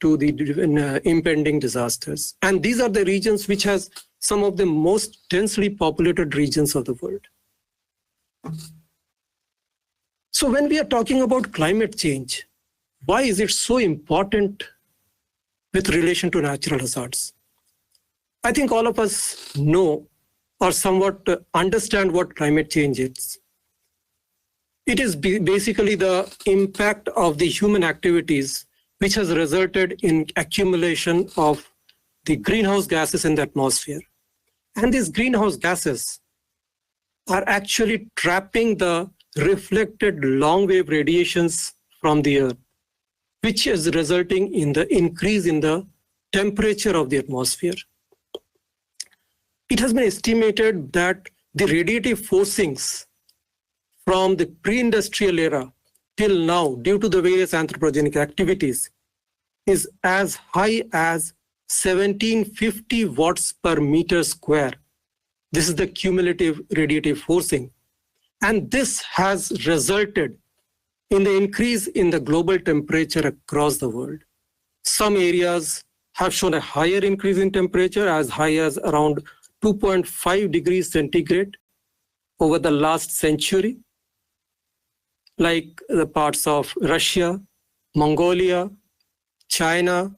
to the impending disasters. And these are the regions which has some of the most densely populated regions of the world. So when we are talking about climate change, why is it so important with relation to natural hazards? I think all of us know or somewhat understand what climate change is. It is basically the impact of the human activities which has resulted in accumulation of the greenhouse gases in the atmosphere. And these greenhouse gases are actually trapping the reflected long-wave radiations from the Earth, which is resulting in the increase in the temperature of the atmosphere. It has been estimated that the radiative forcings from the pre-industrial era till now, due to the various anthropogenic activities, is as high as 1750 watts per meter square. This is the cumulative radiative forcing. And this has resulted in the increase in the global temperature across the world. Some areas have shown a higher increase in temperature, as high as around 2.5 degrees centigrade over the last century, like the parts of Russia, Mongolia, China,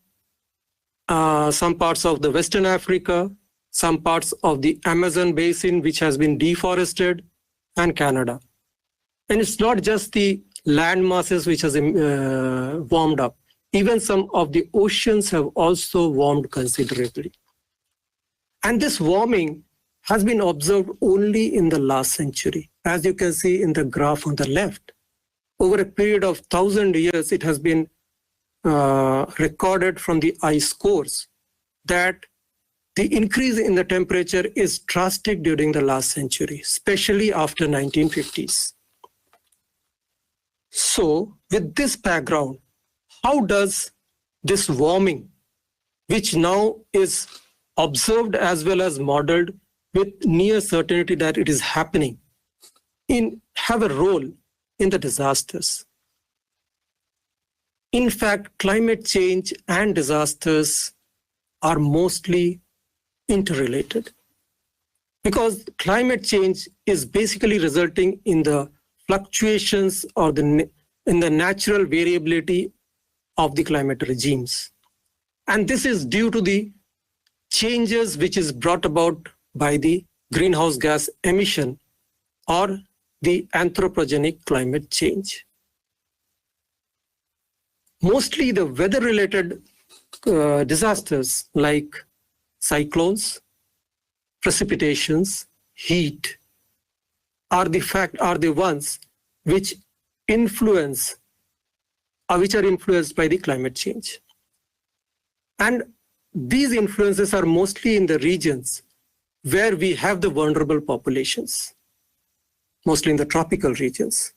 some parts of the Western Africa, some parts of the Amazon basin, which has been deforested, and Canada. And it's not just the land masses which has warmed up. Even some of the oceans have also warmed considerably. And this warming has been observed only in the last century. As you can see in the graph on the left, over a period of 1,000 years, it has been recorded from the ice cores that the increase in the temperature is drastic during the last century, especially after 1950s. So with this background, how does this warming, which now is observed as well as modeled with near certainty that it is happening, have a role in the disasters? In fact, climate change and disasters are mostly interrelated, because climate change is basically resulting in the fluctuations or in the natural variability of the climate regimes. And this is due to the changes which is brought about by the greenhouse gas emission or the anthropogenic climate change. Mostly the weather-related disasters like cyclones, precipitations, heat are the ones which influence or which are influenced by the climate change. And these influences are mostly in the regions where we have the vulnerable populations, mostly in the tropical regions.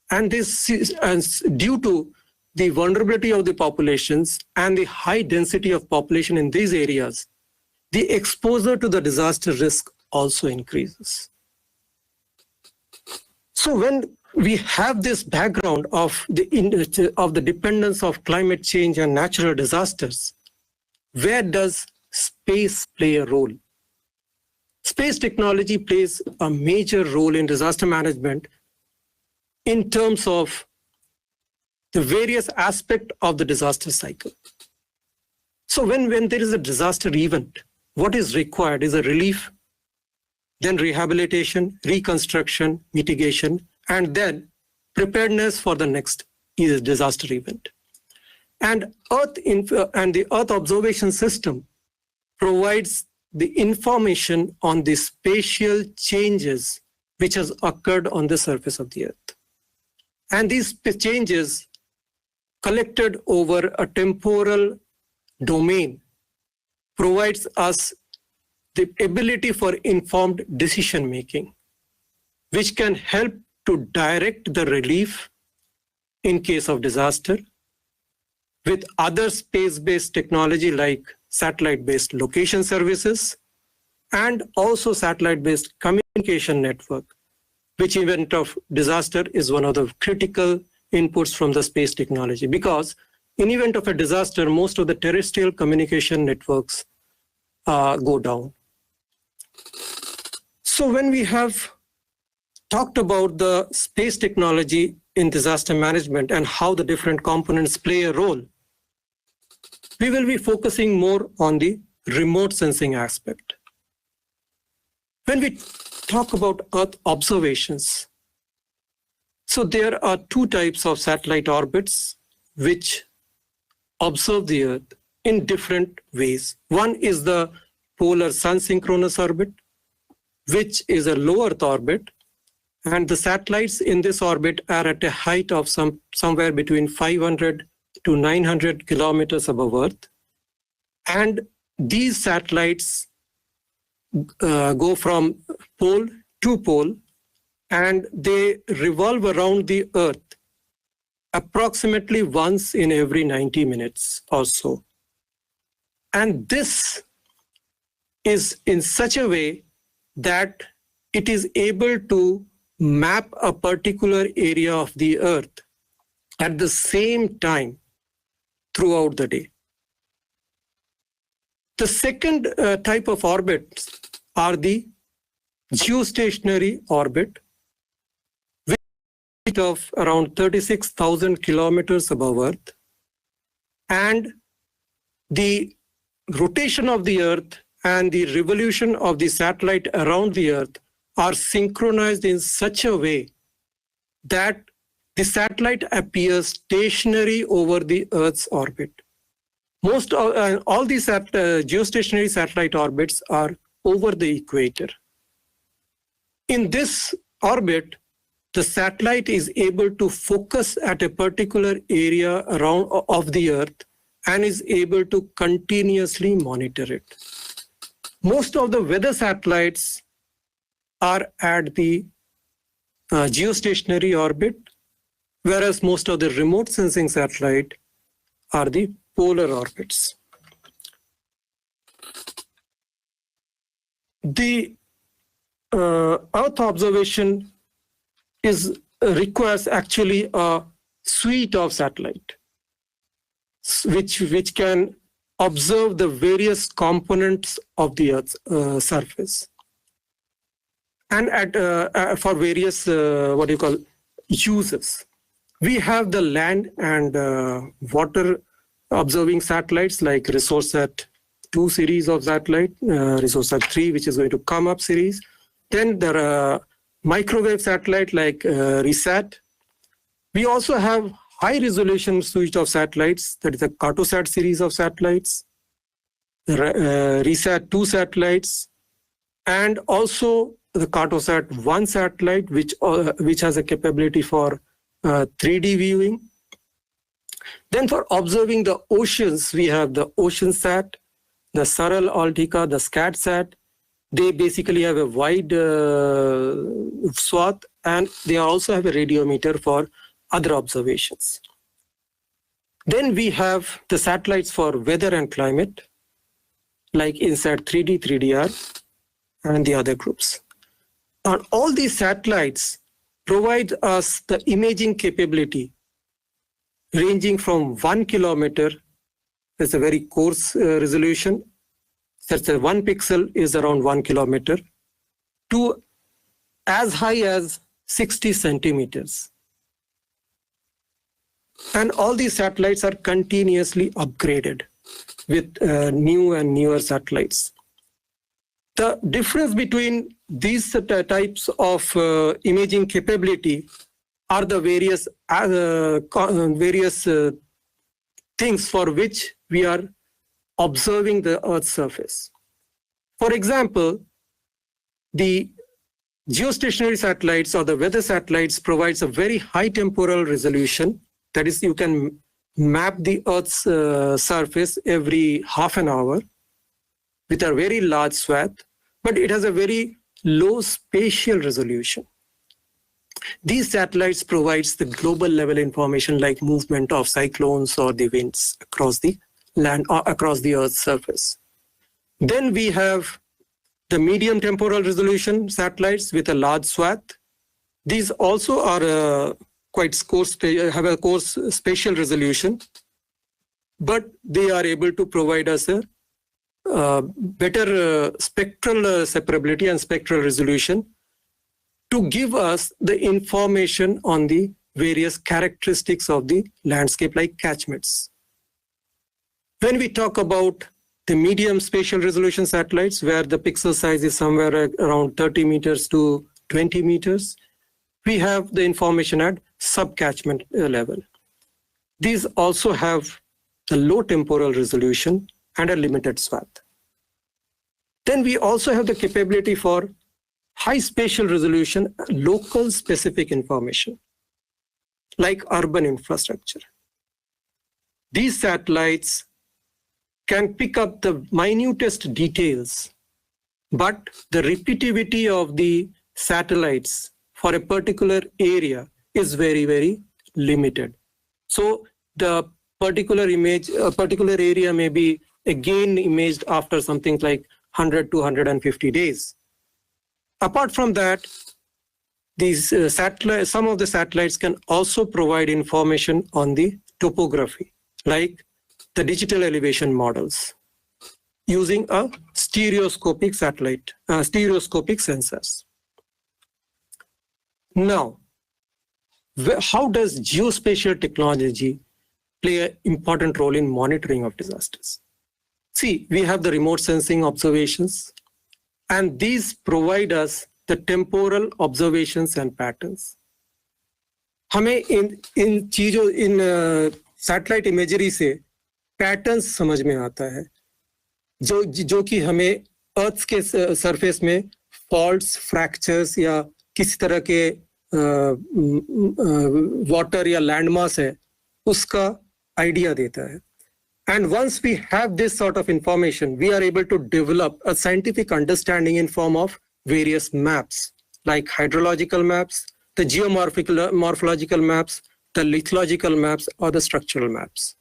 And this is due to the vulnerability of the populations and the high density of population in these areas, the exposure to the disaster risk also increases. So when we have this background of the dependence of climate change and natural disasters, where does space play a role? Space technology plays a major role in disaster management in terms of the various aspects of the disaster cycle. So when there is a disaster event, what is required is a relief, then rehabilitation, reconstruction, mitigation, and then preparedness for the next disaster event. And the Earth observation system provides the information on the spatial changes which has occurred on the surface of the Earth. And these changes collected over a temporal domain provides us the ability for informed decision making, which can help to direct the relief in case of disaster with other space-based technology like satellite-based location services and also satellite-based communication network, which in event of disaster is one of the critical inputs from the space technology, because in event of a disaster, most of the terrestrial communication networks go down. So when we have talked about the space technology in disaster management and how the different components play a role, we will be focusing more on the remote sensing aspect. When we talk about Earth observations, so there are two types of satellite orbits which observe the Earth in different ways. One is the polar sun synchronous orbit, which is a low Earth orbit, and the satellites in this orbit are at a height of somewhere between 500 to 900 kilometers above Earth. And these satellites go from pole to pole, and they revolve around the Earth approximately once in every 90 minutes or so. And this is in such a way that it is able to map a particular area of the Earth at the same time throughout the day. The second type of orbits are the geostationary orbit, which of around 36,000 kilometers above Earth, and the rotation of the Earth and the revolution of the satellite around the Earth are synchronized in such a way that the satellite appears stationary over the Earth's orbit. All these geostationary satellite orbits are over the equator. In this orbit, the satellite is able to focus at a particular area of the Earth and is able to continuously monitor it. Most of the weather satellites are at the geostationary orbit, whereas most of the remote sensing satellite are the polar orbits. The Earth observation requires actually a suite of satellites which can observe the various components of the Earth's surface, and for various uses. We have the land and water observing satellites like ResourceSat 2 series of satellite, ResourceSat 3, which is going to come up series. Then there are microwave satellite like ReSat. We also have high resolution suite of satellites, that is a Cartosat series of satellites, ReSat 2 satellites, and also the Cartosat 1 satellite, which has a capability for 3D viewing. Then for observing the oceans, we have the OceanSat, the Saral Altica, the SCATSat. They basically have a wide swath, and they also have a radiometer for other observations. Then we have the satellites for weather and climate, like INSAT 3D, 3DR, and the other groups. And all these satellites provide us the imaging capability ranging from 1 kilometer, that's a very coarse resolution, such as 1 pixel is around 1 kilometer, to as high as 60 centimeters. And all these satellites are continuously upgraded with new and newer satellites. The difference between these types of imaging capability are the various things for which we are observing the Earth's surface. For example, the geostationary satellites or the weather satellites provides a very high temporal resolution. That is, you can map the Earth's surface every half an hour with a very large swath, but it has a very low spatial resolution. These satellites provides the global level information like movement of cyclones or the winds across the land or across the Earth's surface. Then we have the medium temporal resolution satellites with a large swath. These also are quite coarse, have a coarse spatial resolution, but they are able to provide us a better spectral separability and spectral resolution to give us the information on the various characteristics of the landscape like catchments. When we talk about the medium spatial resolution satellites, where the pixel size is somewhere around 30 meters to 20 meters, we have the information at sub-catchment level. These also have a low temporal resolution and a limited swath. Then we also have the capability for high spatial resolution, local specific information, like urban infrastructure. These satellites can pick up the minutest details, but the repeativity of the satellites for a particular area is very, very limited. So the particular image, a particular area may be again imaged after something like 100 to 150 days. Apart from that, these some of the satellites can also provide information on the topography, like the digital elevation models, using a stereoscopic satellite, stereoscopic sensors. Now, how does geospatial technology play an important role in monitoring of disasters? See, we have the remote sensing observations, and these provide us the temporal observations and patterns. हमें इन चीजों इन satellite imagery से patterns समझ में आता है जो कि हमें अर्थ के सरफेस में फॉल्ट्स, फ्रैक्चर्स या किसी तरह के वाटर या लैंडमास है उसका आइडिया देता है. And once we have this sort of information, we are able to develop a scientific understanding in form of various maps, like hydrological maps, the geomorphological maps, the lithological maps, or the structural maps.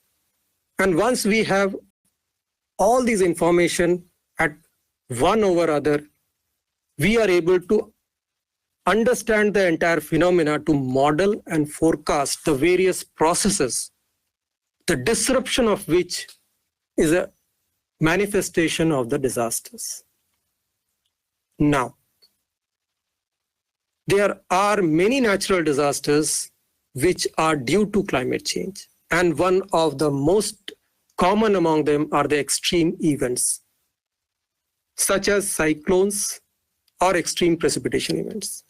And once we have all these information at one over other, we are able to understand the entire phenomena to model and forecast the various processes, the disruption of which is a manifestation of the disasters. Now, there are many natural disasters which are due to climate change, and one of the most common among them are the extreme events, such as cyclones or extreme precipitation events.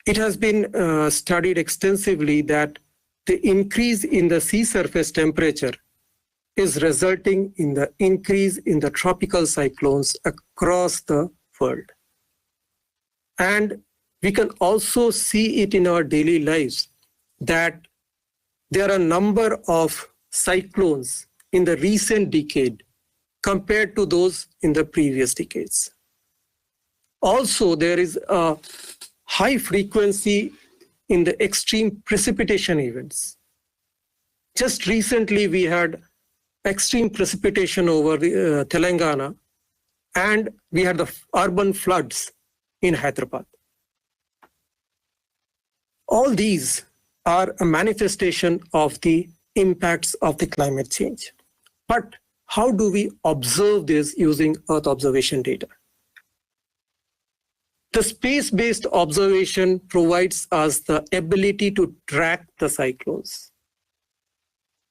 It has been studied extensively that the increase in the sea surface temperature is resulting in the increase in the tropical cyclones across the world. And we can also see it in our daily lives that there are a number of cyclones in the recent decade compared to those in the previous decades. Also, there is a high frequency in the extreme precipitation events. Just recently, we had extreme precipitation over Telangana, and we had the urban floods in Hyderabad. All these are a manifestation of the impacts of the climate change. But how do we observe this using Earth observation data? The space-based observation provides us the ability to track the cyclones.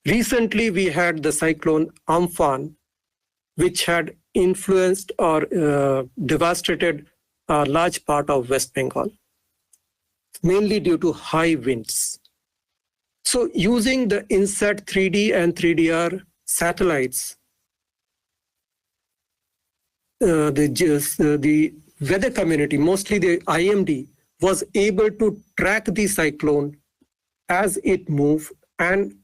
Recently, we had the cyclone Amphan, which had influenced or devastated a large part of West Bengal, mainly due to high winds. So using the INSAT 3D and 3DR satellites, the weather community, mostly the IMD, was able to track the cyclone as it moved and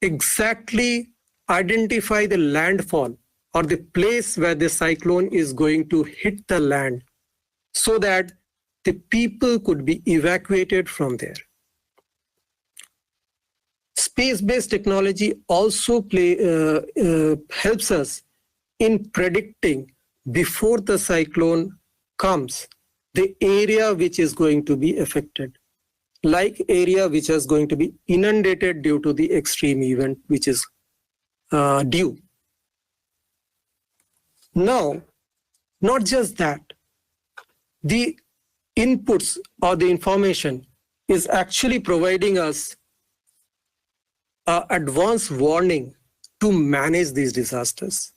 exactly identify the landfall or the place where the cyclone is going to hit the land so that the people could be evacuated from there. Space-based technology also helps us in predicting before the cyclone comes the area which is going to be affected, like area which is going to be inundated due to the extreme event which is due. Now, not just that, the inputs or the information is actually providing us advance warning to manage these disasters.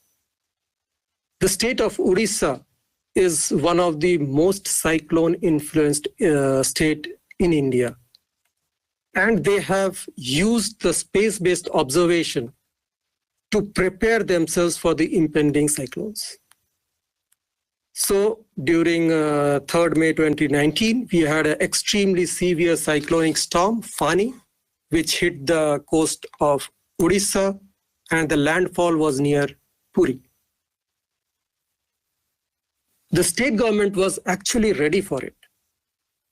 The state of Odisha is one of the most cyclone-influenced state in India. And they have used the space-based observation to prepare themselves for the impending cyclones. So during 3rd May 2019, we had an extremely severe cyclonic storm, Fani, which hit the coast of Odisha, and the landfall was near Puri. The state government was actually ready for it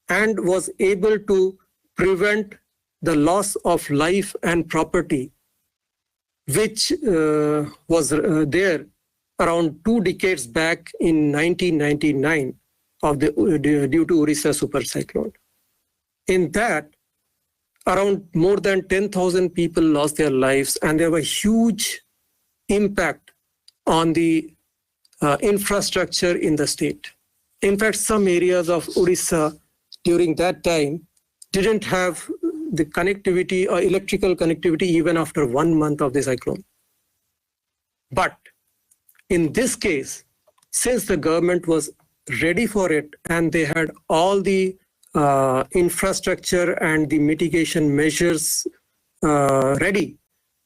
and was able to prevent the loss of life and property, which was there around 2 decades back in 1999 due to Orissa super cyclone. In that, around more than 10,000 people lost their lives, and there was huge impact on the infrastructure in the state. In fact, some areas of Orissa during that time didn't have the connectivity or electrical connectivity even after 1 month of the cyclone. But in this case, since the government was ready for it and they had all the infrastructure and the mitigation measures ready,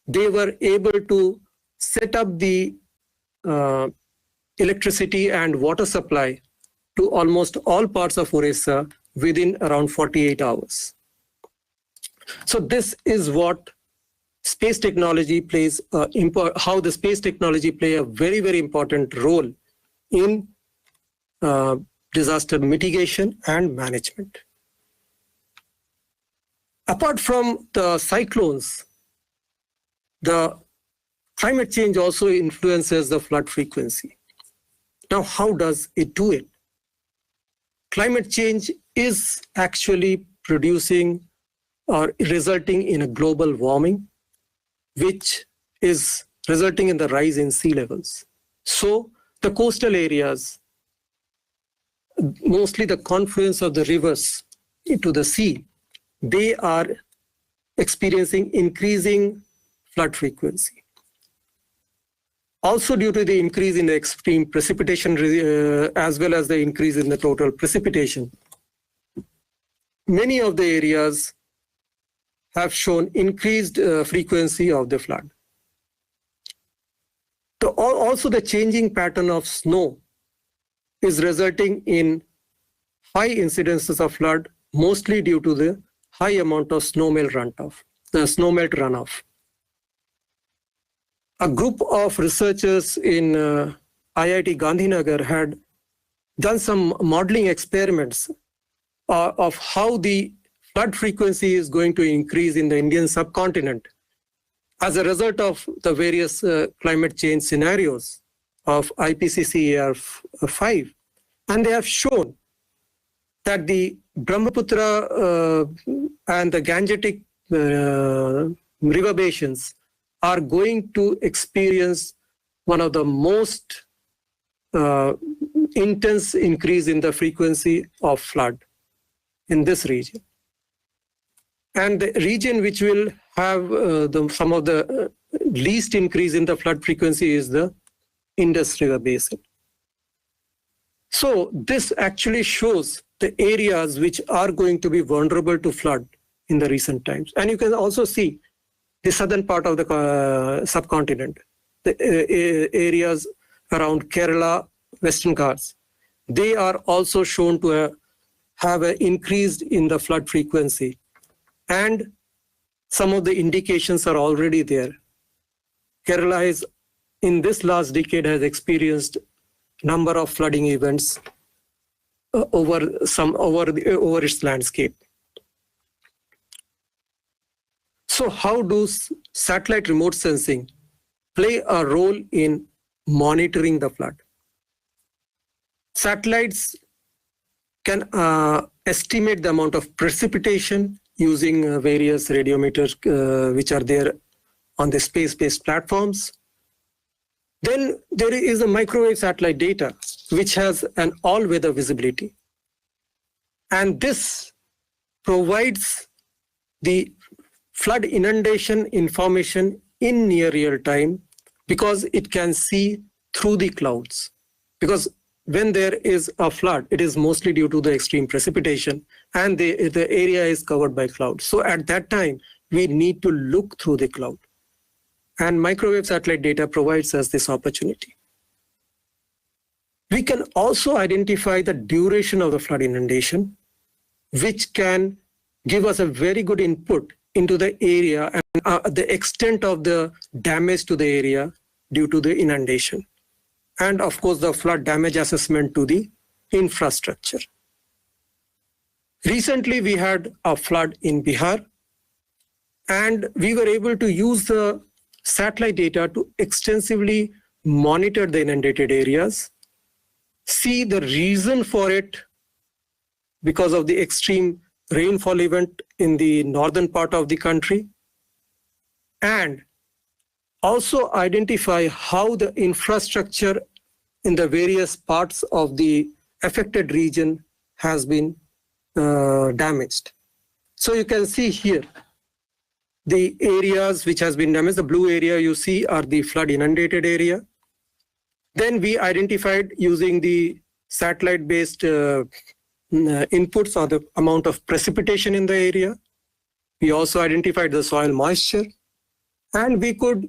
they were able to set up the electricity and water supply to almost all parts of Orissa within around 48 hours. So this is what space technology plays, how the space technology play a very, very important role in disaster mitigation and management. Apart from the cyclones, the climate change also influences the flood frequency. Now, how does it do it? Climate change is actually producing or resulting in a global warming, which is resulting in the rise in sea levels. So the coastal areas, mostly the confluence of the rivers into the sea, they are experiencing increasing flood frequency. Also due to the increase in the extreme precipitation as well as the increase in the total precipitation, many of the areas have shown increased frequency of the flood. Also, the changing pattern of snow is resulting in high incidences of flood, mostly due to the high amount of snowmelt runoff. A group of researchers in IIT Gandhinagar had done some modeling experiments of how the flood frequency is going to increase in the Indian subcontinent as a result of the various climate change scenarios of IPCC AR5. And they have shown that the Brahmaputra and the Gangetic river basins are going to experience one of the most intense increase in the frequency of flood in this region. And the region which will have some of the least increase in the flood frequency is the Indus River Basin. So this actually shows the areas which are going to be vulnerable to flood in the recent times. And you can also see the southern part of the subcontinent, the areas around Kerala, Western Ghats, they are also shown to have an increase in the flood frequency. And some of the indications are already there. Kerala is, in this last decade, has experienced number of flooding events over its landscape. So how does satellite remote sensing play a role in monitoring the flood? Satellites can estimate the amount of precipitation using various radiometers which are there on the space-based platforms. Then there is a microwave satellite data, which has an all-weather visibility. And this provides the flood inundation information in near real time because it can see through the clouds. Because when there is a flood, it is mostly due to the extreme precipitation and the area is covered by clouds. So at that time, we need to look through the cloud. And microwave satellite data provides us this opportunity. We can also identify the duration of the flood inundation, which can give us a very good input into the area and the extent of the damage to the area due to the inundation. And of course, the flood damage assessment to the infrastructure. Recently, we had a flood in Bihar, and we were able to use the satellite data to extensively monitor the inundated areas, see the reason for it because of the extreme rainfall event in the northern part of the country, and also identify how the infrastructure in the various parts of the affected region has been damaged. So you can see here the areas which has been damaged. The blue area you see are the flood inundated area. Then we identified using the satellite-based inputs or the amount of precipitation in the area. We also identified the soil moisture, and we could,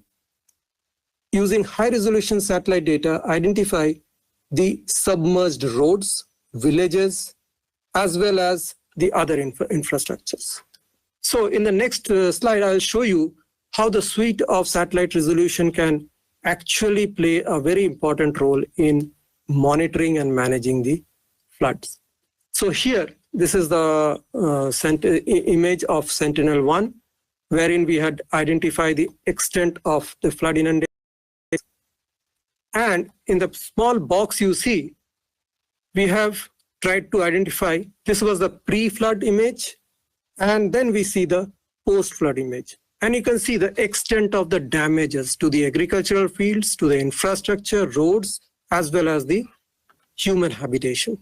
using high-resolution satellite data, identify the submerged roads, villages, as well as the other infrastructures. So in the next slide, I'll show you how the suite of satellite resolution can actually play a very important role in monitoring and managing the floods. So here, this is the image of Sentinel-1, wherein we had identified the extent of the flood inundation. And in the small box you see, we have tried to identify, this was the pre-flood image, and then we see the post-flood image. And you can see the extent of the damages to the agricultural fields, to the infrastructure, roads, as well as the human habitation.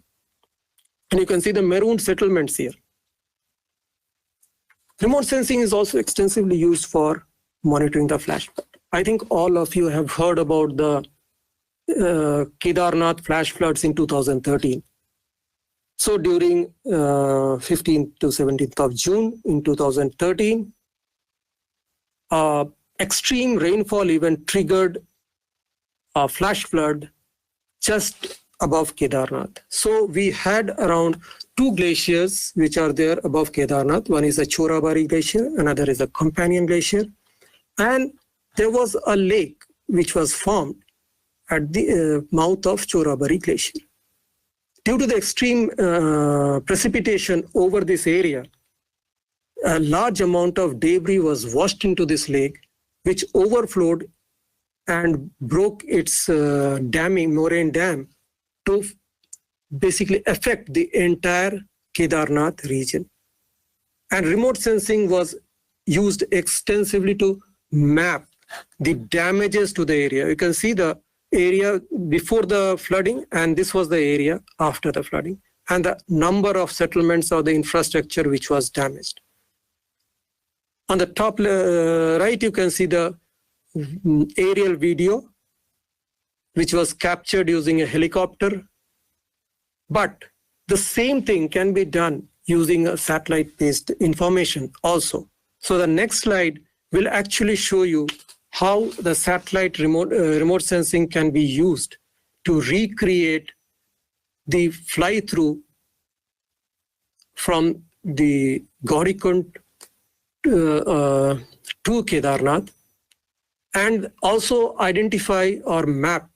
And you can see the maroon settlements here. Remote sensing is also extensively used for monitoring the flash flood. I think all of you have heard about the Kedarnath flash floods in 2013. So during 15th to 17th of June in 2013, extreme rainfall event triggered a flash flood just above Kedarnath. So we had around 2 glaciers which are there above Kedarnath. One is the Chorabari Glacier, another is a companion glacier. And there was a lake which was formed at the mouth of Chorabari Glacier. Due to the extreme precipitation over this area, a large amount of debris was washed into this lake, which overflowed and broke its moraine dam to basically affect the entire Kedarnath region. And remote sensing was used extensively to map the damages to the area. You can see the area before the flooding, and this was the area after the flooding, and the number of settlements or the infrastructure which was damaged. On the top right, you can see the aerial video, which was captured using a helicopter. But the same thing can be done using a satellite-based information also. So the next slide will actually show you how the satellite remote sensing can be used to recreate the fly-through from the Gaurikund to Kedarnath, and also identify or map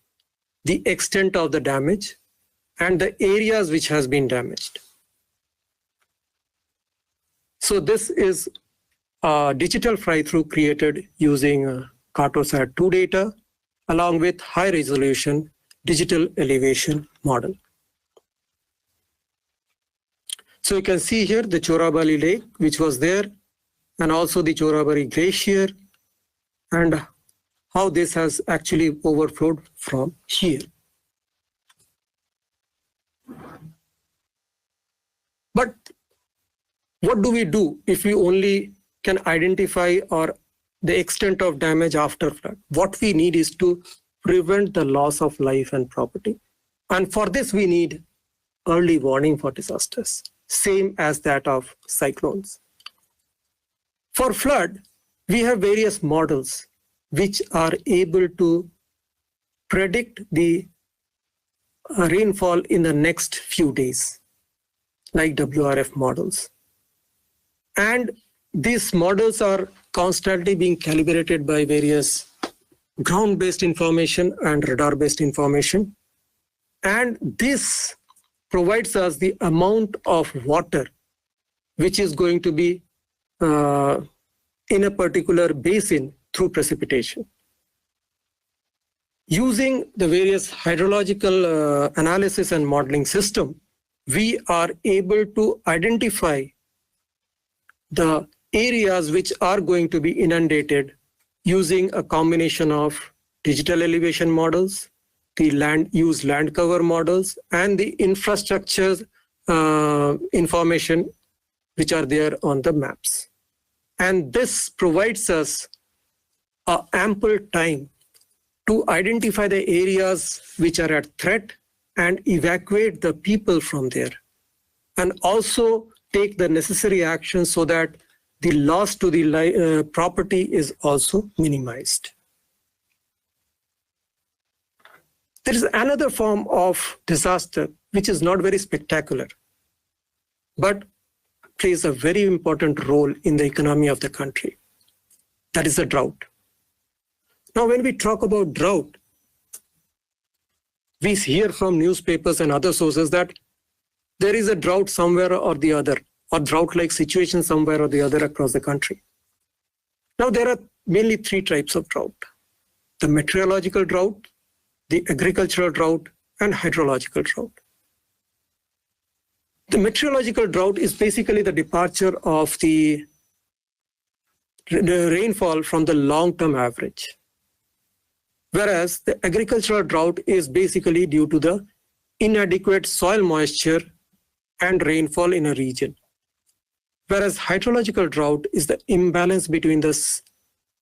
the extent of the damage and the areas which has been damaged. So this is a digital fly-through created using Cartosat 2 data along with high-resolution digital elevation model. So you can see here the Chorabari Lake, which was there, and also the Chorabari Glacier, and how this has actually overflowed from here. But what do we do if we only can identify or the extent of damage after flood? What we need is to prevent the loss of life and property. And for this, we need early warning for disasters, same as that of cyclones. For flood, we have various models which are able to predict the rainfall in the next few days, like WRF models. And these models are constantly being calibrated by various ground-based information and radar-based information. And this provides us the amount of water which is going to be in a particular basin through precipitation. Using the various hydrological analysis and modeling system, we are able to identify the areas which are going to be inundated using a combination of digital elevation models, the land cover models, and the infrastructure information which are there on the maps. And this provides us ample time to identify the areas which are at threat and evacuate the people from there, and also take the necessary action so that the loss to the property is also minimized. There is another form of disaster which is not very spectacular, but plays a very important role in the economy of the country. That is a drought. Now, when we talk about drought, we hear from newspapers and other sources that there is a drought somewhere or the other, or drought-like situation somewhere or the other across the country. Now, there are mainly three types of drought: the meteorological drought, the agricultural drought, and hydrological drought. The meteorological drought is basically the departure of the rainfall from the long-term average, whereas the agricultural drought is basically due to the inadequate soil moisture and rainfall in a region, whereas hydrological drought is the imbalance between the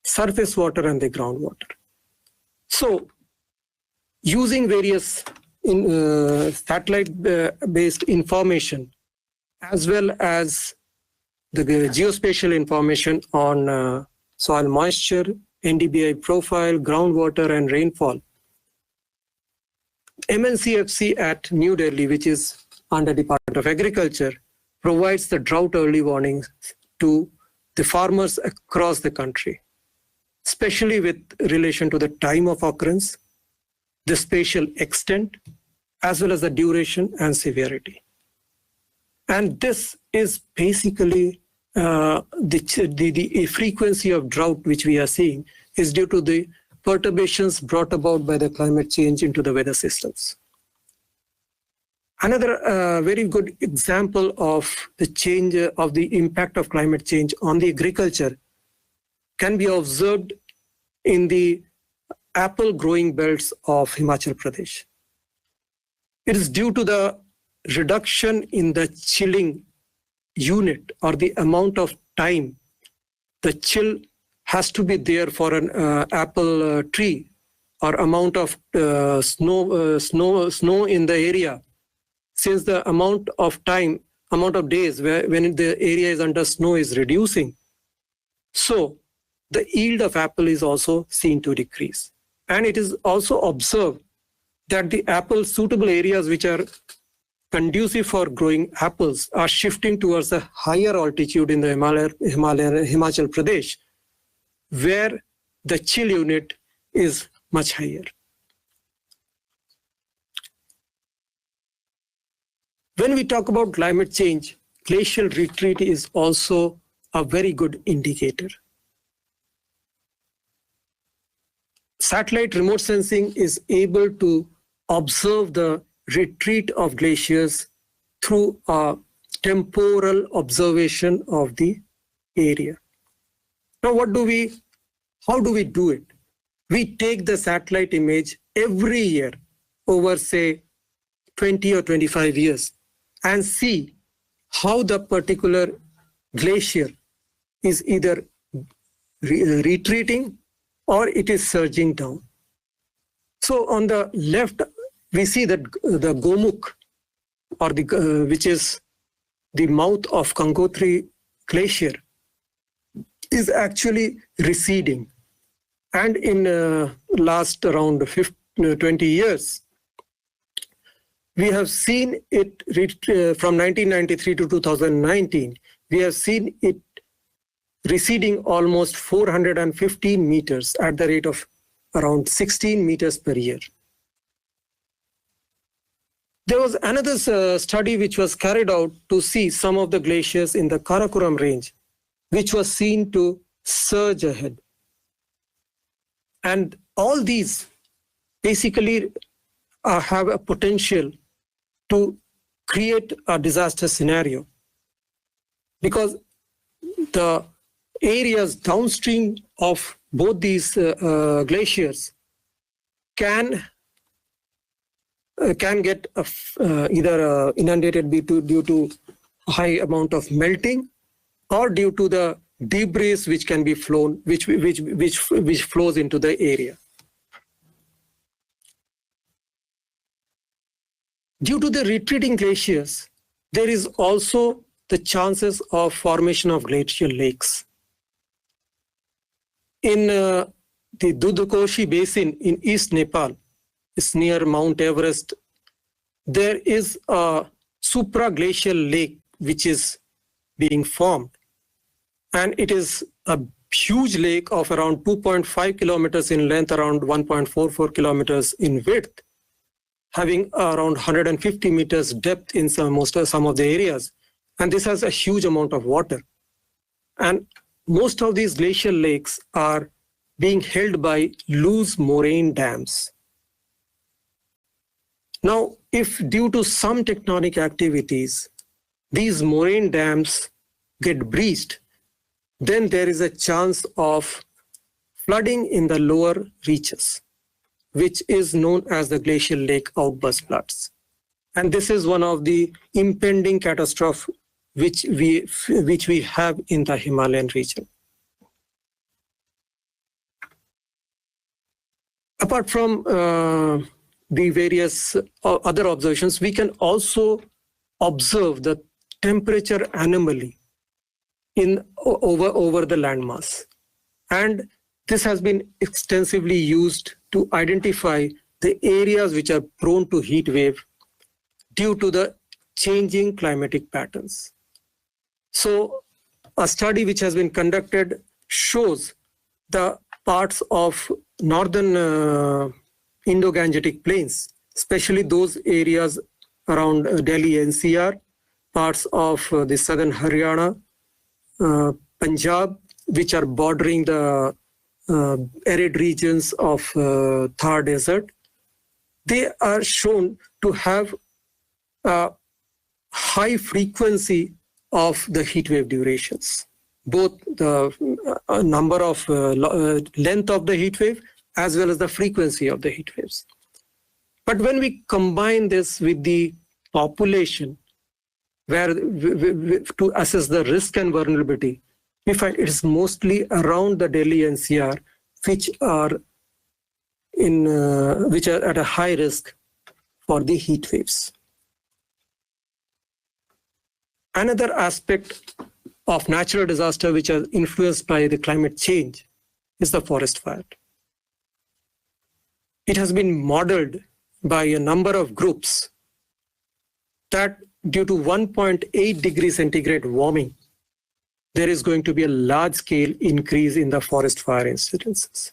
surface water and the groundwater. So, using various satellite-based information, as well as the geospatial information on soil moisture, NDBI profile, groundwater, and rainfall, MNCFC at New Delhi, which is under Department of Agriculture, provides the drought early warnings to the farmers across the country, especially with relation to the time of occurrence, the spatial extent, as well as the duration and severity. And this is basically the frequency of drought which we are seeing is due to the perturbations brought about by the climate change into the weather systems. Another very good example of the change of the impact of climate change on the agriculture can be observed in the apple growing belts of Himachal Pradesh. It is due to the reduction in the chilling unit, or the amount of time the chill has to be there for an apple tree, or amount of snow in the area. Since the amount of days when the area is under snow is reducing, so the yield of apple is also seen to decrease. And it is also observed that the apple suitable areas which are conducive for growing apples are shifting towards a higher altitude in the Himachal Pradesh, where the chill unit is much higher. When we talk about climate change, glacial retreat is also a very good indicator. Satellite remote sensing is able to observe the retreat of glaciers through a temporal observation of the area. Now, what do we How do we do it? We take the satellite image every year over, say, 20 or 25 years and see how the particular glacier is either retreating or it is surging down. So on the left, we see that the Gomukh, or which is the mouth of Gangotri Glacier, is actually receding. And in last around 20 years, we have seen it from 1993 to 2019, we have seen it receding almost 415 meters at the rate of around 16 meters per year. There was another study which was carried out to see some of the glaciers in the Karakoram range, which was seen to surge ahead. And all these basically have a potential to create a disaster scenario, because the areas downstream of both these glaciers can get either inundated due to high amount of melting, or due to the debris which can be flown, which flows into the area. Due to the retreating glaciers, there is also the chances of formation of glacial lakes. In the Dudhkoshi Basin in East Nepal, it's near Mount Everest, there is a supraglacial lake which is being formed. And it is a huge lake of around 2.5 kilometers in length, around 1.44 kilometers in width, having around 150 meters depth in some of the areas. And this has a huge amount of water. And most of these glacial lakes are being held by loose moraine dams. Now, if due to some tectonic activities, these moraine dams get breached, then there is a chance of flooding in the lower reaches, which is known as the glacial lake outburst floods. And this is one of the impending catastrophe which we have in the Himalayan region. Apart from the various other observations, we can also observe the temperature anomaly over the landmass. And this has been extensively used to identify the areas which are prone to heat wave due to the changing climatic patterns. So a study which has been conducted shows the parts of northern Indo-Gangetic plains, especially those areas around Delhi NCR, parts of the southern Haryana, Punjab, which are bordering the arid regions of Thar Desert. They are shown to have a high frequency of the heat wave durations, both the number of length of the heat wave as well as the frequency of the heat waves. But when we combine this with the population, where to assess the risk and vulnerability, we find it is mostly around the Delhi NCR, which are at a high risk for the heat waves. Another aspect of natural disaster which are influenced by the climate change is the forest fire. It has been modeled by a number of groups that due to 1.8 degrees centigrade warming, there is going to be a large-scale increase in the forest fire incidences.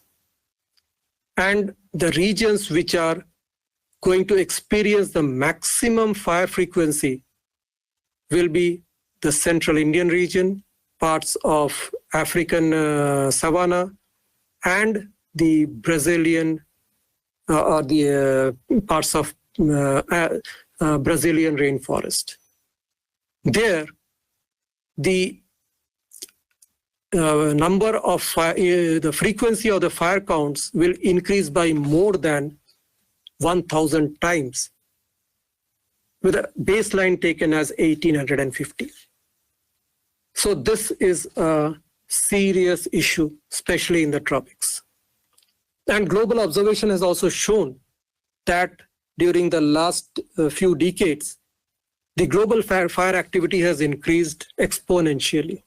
And the regions which are going to experience the maximum fire frequency will be the central Indian region, parts of African savanna, and the Brazilian or the parts of Brazilian rainforest. There, the the frequency of the fire counts will increase by more than 1,000 times, with a baseline taken as 1850. So this is a serious issue, especially in the tropics. And global observation has also shown that during the last few decades, the global fire activity has increased exponentially.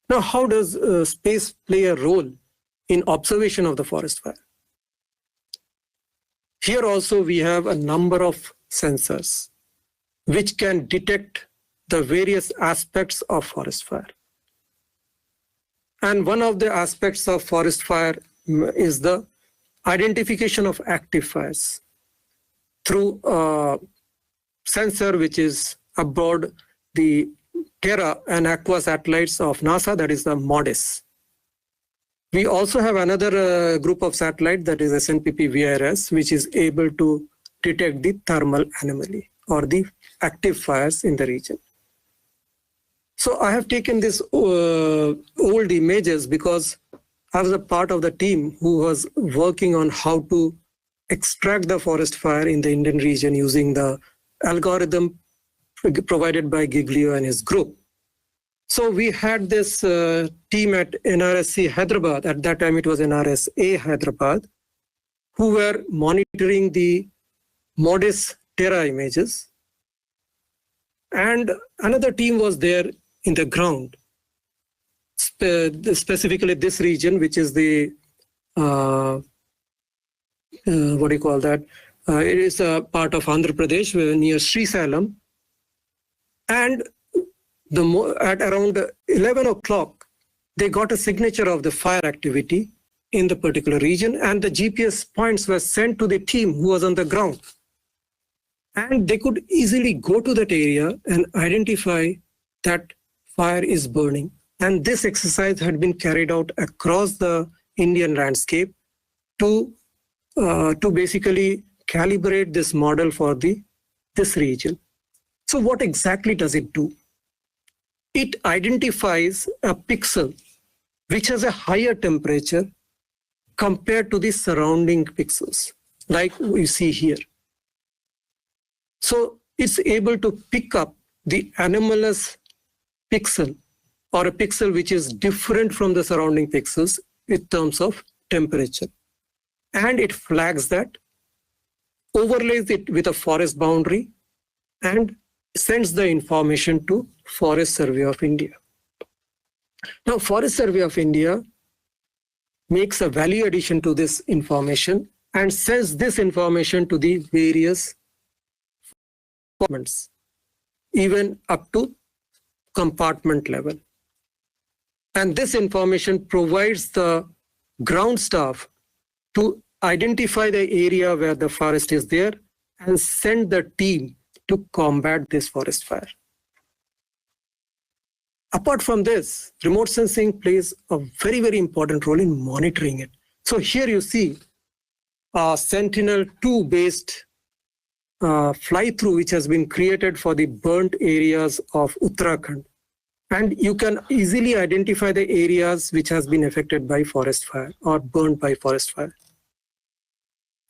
Now, how does space play a role in observation of the forest fire? Here also we have a number of sensors which can detect the various aspects of forest fire. And one of the aspects of forest fire is the identification of active fires through a sensor which is aboard the Terra and Aqua satellites of NASA, that is the MODIS. We also have another group of satellites, that is SNPP-VRS, which is able to detect the thermal anomaly or the active fires in the region. So I have taken these old images because I was a part of the team who was working on how to extract the forest fire in the Indian region using the algorithm provided by Giglio and his group. So we had this team at NRSC Hyderabad, at that time it was NRSA Hyderabad, who were monitoring the MODIS Terra images. And another team was there in the ground, specifically this region, which is the, what do you call that? It is a part of Andhra Pradesh near Srisalam. And at around 11 o'clock, they got a signature of the fire activity in the particular region, and the GPS points were sent to the team who was on the ground. And they could easily go to that area and identify that fire is burning. And this exercise had been carried out across the Indian landscape to basically calibrate this model for this region. So what exactly does it do? It identifies a pixel which has a higher temperature compared to the surrounding pixels, like we see here. So it's able to pick up the anomalous pixel or a pixel which is different from the surrounding pixels in terms of temperature. And it flags that, overlays it with a forest boundary, and sends the information to Forest Survey of India. Now, Forest Survey of India makes a value addition to this information and sends this information to the various departments, even up to compartment level. And this information provides the ground staff to identify the area where the forest is there and send the team to combat this forest fire. Apart from this, remote sensing plays a very, very important role in monitoring it. So here you see a Sentinel-2 based fly-through which has been created for the burnt areas of Uttarakhand. And you can easily identify the areas which has been affected by forest fire or burned by forest fire.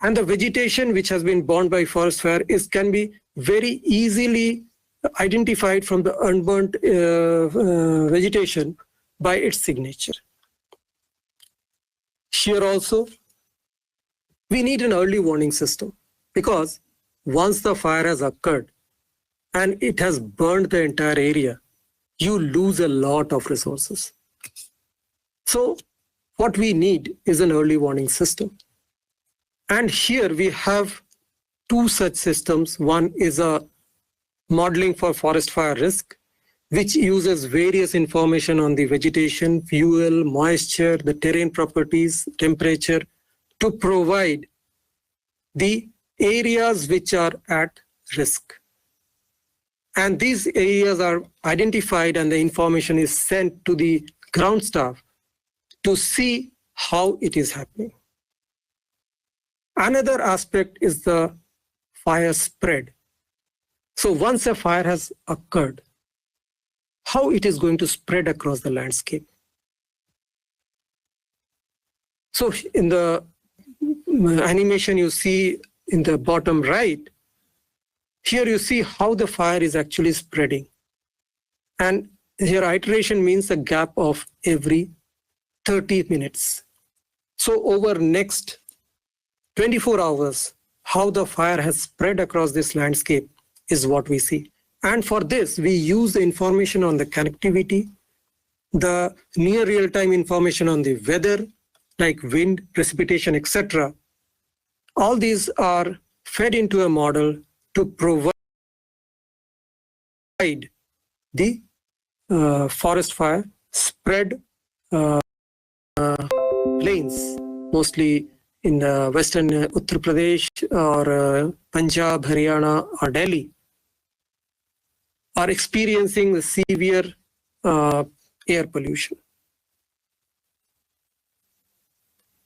And the vegetation which has been burned by forest fire can be very easily identified from the unburnt vegetation by its signature. Here also, we need an early warning system, because once the fire has occurred and it has burned the entire area, you lose a lot of resources. So what we need is an early warning system. And here we have two such systems. One is a modeling for forest fire risk, which uses various information on the vegetation, fuel, moisture, the terrain properties, temperature, to provide the areas which are at risk. And these areas are identified and the information is sent to the ground staff to see how it is happening. Another aspect is the fire spread. So once a fire has occurred, how it is going to spread across the landscape. So in the animation you see in the bottom right, here you see how the fire is actually spreading. And here iteration means a gap of every 30 minutes. So over next 24 hours, how the fire has spread across this landscape is what we see. And for this, we use the information on the connectivity, the near real-time information on the weather, like wind, precipitation, etc. All these are fed into a model to provide the forest fire spread plains, mostly in the western Uttar Pradesh or Punjab, Haryana or Delhi, are experiencing the severe air pollution.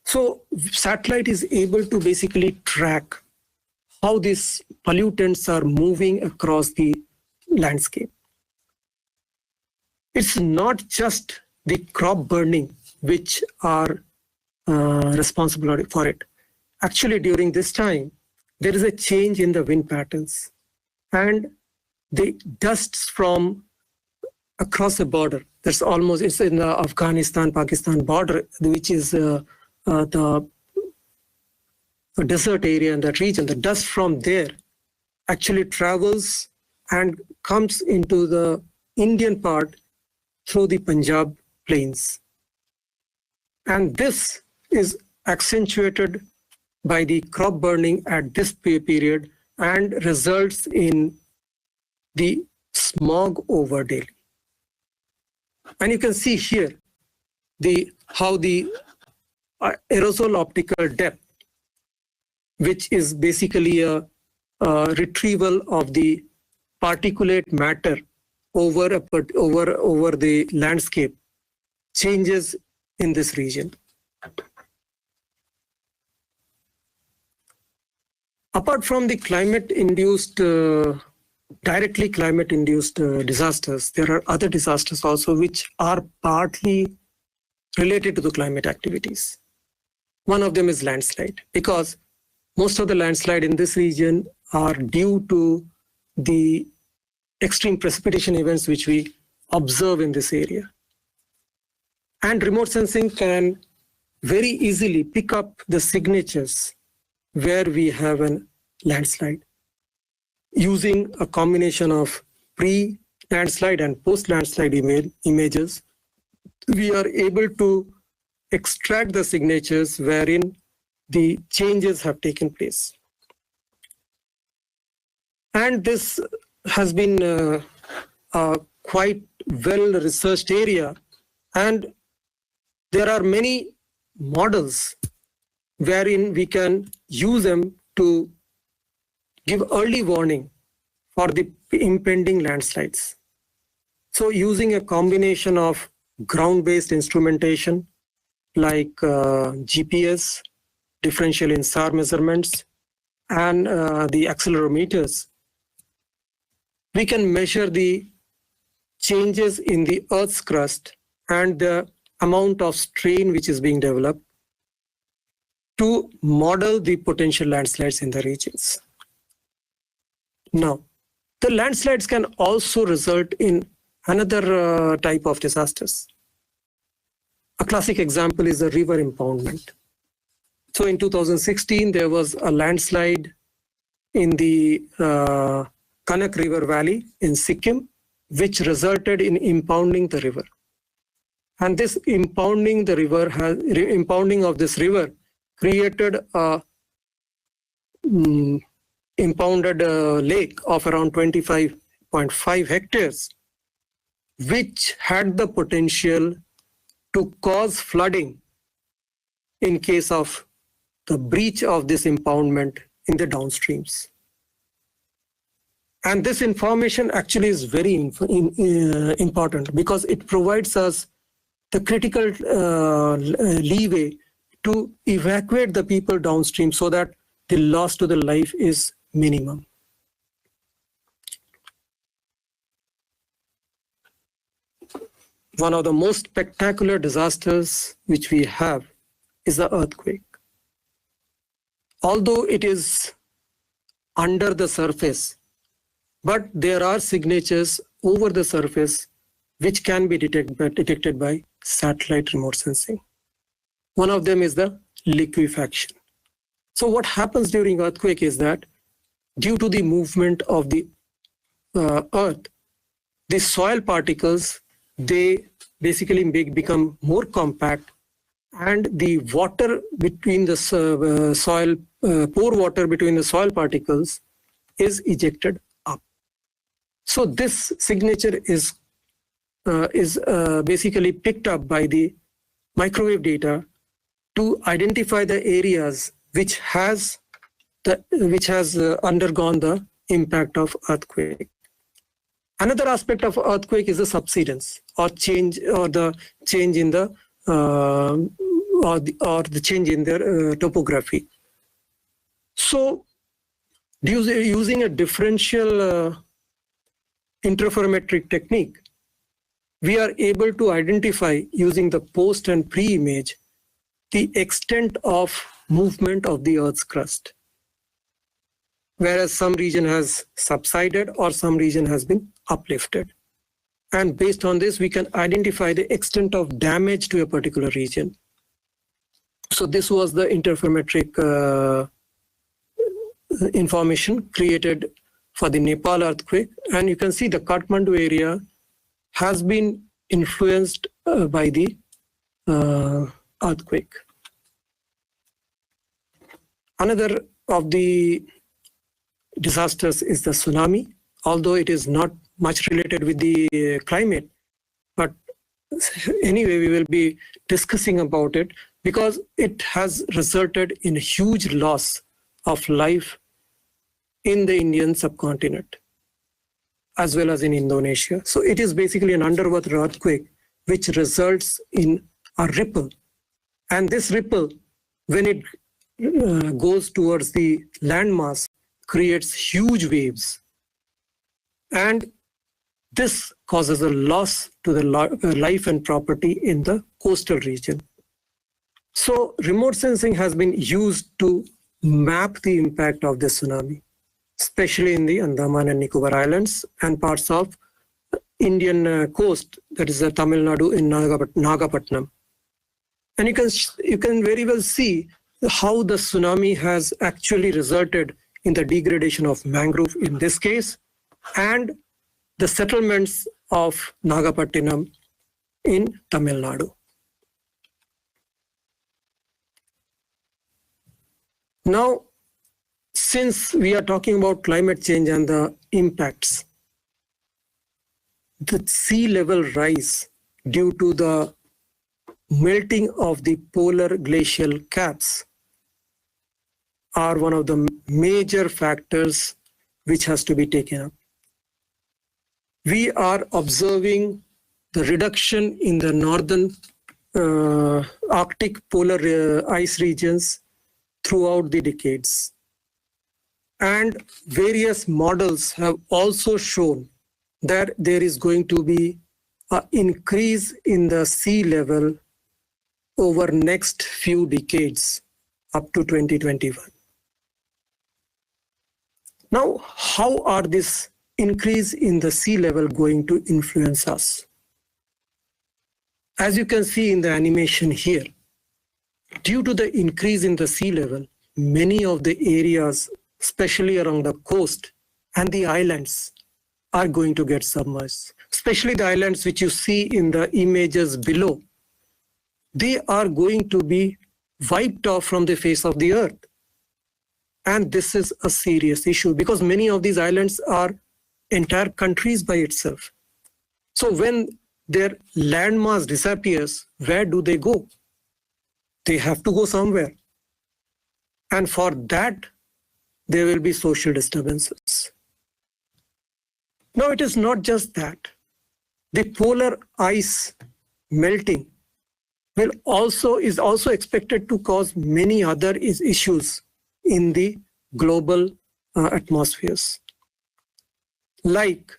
So satellite is able to basically track how these pollutants are moving across the landscape. It's not just the crop burning which are responsible for it. Actually, during this time, there is a change in the wind patterns, and the dusts from across the border. It's in the Afghanistan-Pakistan border, which is the desert area in that region. The dust from there actually travels and comes into the Indian part through the Punjab plains. And this is accentuated by the crop burning at this period and results in the smog over Delhi. And you can see here how the aerosol optical depth, which is basically a retrieval of the particulate matter over the landscape, changes in this region. Apart from the directly climate-induced disasters, there are other disasters also which are partly related to the climate activities. One of them is landslide, because most of the landslide in this region are due to the extreme precipitation events which we observe in this area. And remote sensing can very easily pick up the signatures where we have a landslide. Using a combination of pre-landslide and post-landslide images, we are able to extract the signatures wherein the changes have taken place. And this has been a quite well-researched area, and there are many models wherein we can use them to give early warning for the impending landslides. So using a combination of ground-based instrumentation like GPS, differential INSAR measurements, and the accelerometers, we can measure the changes in the Earth's crust and the amount of strain which is being developed to model the potential landslides in the regions. Now, the landslides can also result in another type of disasters. A classic example is the river impoundment. So in 2016, there was a landslide in the Kanak River Valley in Sikkim, which resulted in impounding the river. And this impounding of this river created a impounded lake of around 25.5 hectares, which had the potential to cause flooding in case of the breach of this impoundment in the downstreams. And this information actually is very important because it provides us the critical leeway to evacuate the people downstream so that the loss to the life is minimum. one of the most spectacular disasters which we have is the earthquake. Although it is under the surface, but there are signatures over the surface which can be detected by satellite remote sensing. One of them is the liquefaction. So what happens during earthquake is that due to the movement of the earth, the soil particles, they basically become more compact, and the water between the soil, pore water between the soil particles is ejected up. So this signature is basically picked up by the microwave data to identify the areas which has undergone the impact of earthquake. Another aspect of earthquake is the subsidence or change, or the change in the the change in their topography. So, using a differential interferometric technique, we are able to identify using the post and pre-image the extent of movement of the Earth's crust, whereas some region has subsided or some region has been uplifted. And based on this, we can identify the extent of damage to a particular region. So this was the interferometric information created for the Nepal earthquake. And you can see the Kathmandu area has been influenced by the earthquake. Another of the disasters is the tsunami, although it is not much related with the climate. But anyway, we will be discussing about it because it has resulted in a huge loss of life in the Indian subcontinent as well as in Indonesia. So it is basically an underwater earthquake which results in a ripple. And this ripple, when it goes towards the landmass, creates huge waves. And this causes a loss to the life and property in the coastal region. So remote sensing has been used to map the impact of the tsunami, especially in the Andaman and Nicobar Islands and parts of Indian coast, that is Tamil Nadu in Nagapattinam. And you can very well see how the tsunami has actually resulted in the degradation of mangrove in this case, and the settlements of Nagapattinam in Tamil Nadu. Now, since we are talking about climate change and the impacts, the sea level rise due to the melting of the polar glacial caps are one of the major factors which has to be taken up. We are observing the reduction in the northern Arctic polar ice regions throughout the decades. And various models have also shown that there is going to be an increase in the sea level over next few decades up to 2021. Now, how are this increase in the sea level going to influence us? As you can see in the animation here, due to the increase in the sea level, many of the areas, especially along the coast and the islands, are going to get submerged. Especially the islands which you see in the images below, they are going to be wiped off from the face of the earth. And this is a serious issue because many of these islands are entire countries by itself. So when their landmass disappears, where do they go? They have to go somewhere. And for that, there will be social disturbances. Now, it is not just that. The polar ice melting is also expected to cause many other issues in the global atmospheres, like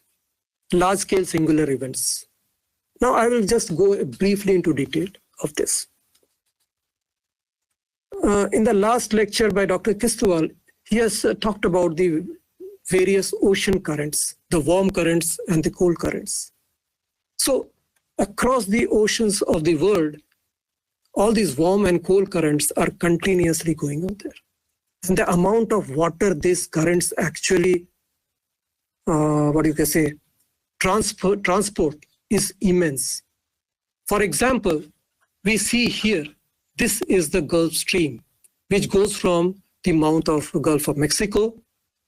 large-scale singular events. Now I will just go briefly into detail of this. In the last lecture by Dr. Kistwal, he has talked about the various ocean currents, the warm currents and the cold currents. So across the oceans of the world, all these warm and cold currents are continuously going out there. And the amount of water these currents actually, transport is immense. For example, we see here, this is the Gulf Stream, which goes from the mouth of Gulf of Mexico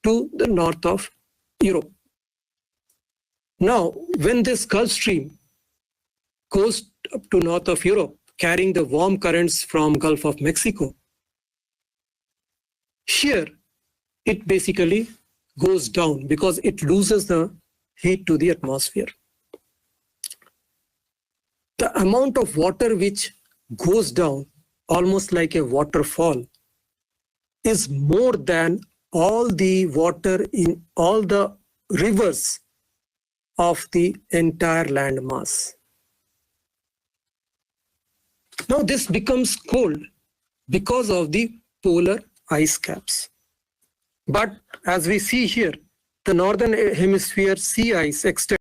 to the north of Europe. Now, when this Gulf Stream goes up to north of Europe, carrying the warm currents from Gulf of Mexico, here it basically goes down because it loses the heat to the atmosphere. The amount of water which goes down, almost like a waterfall, is more than all the water in all the rivers of the entire land mass. Now this becomes cold because of the polar ice caps. But as we see here, the northern hemisphere sea ice extends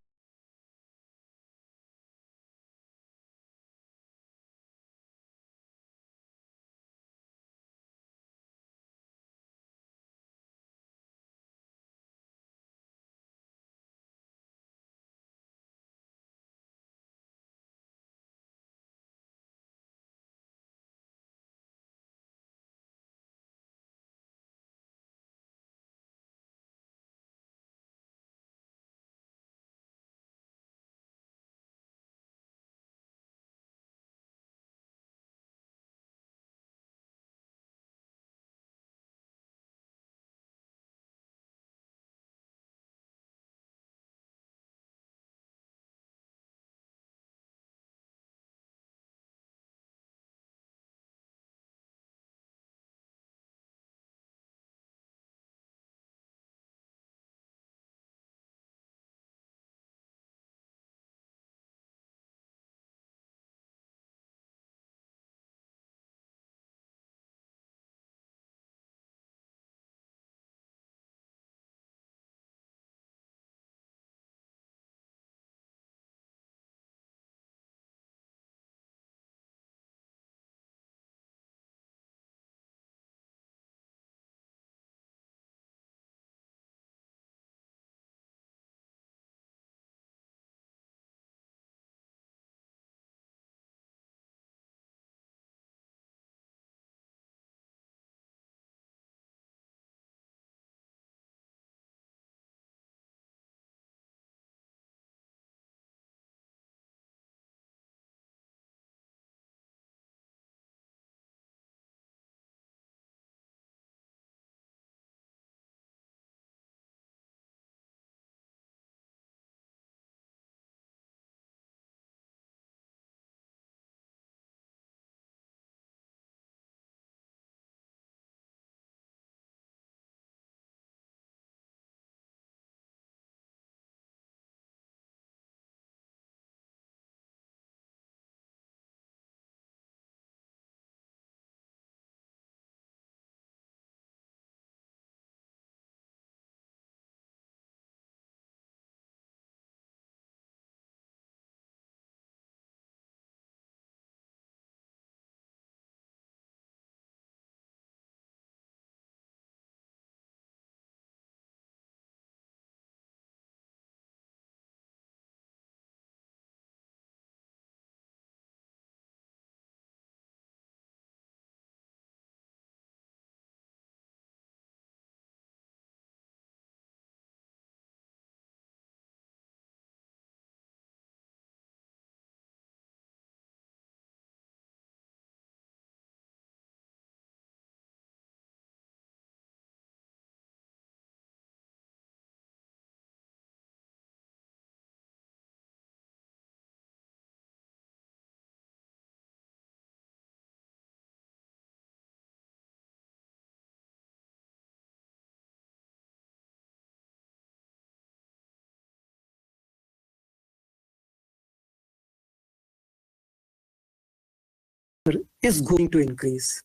is going to increase.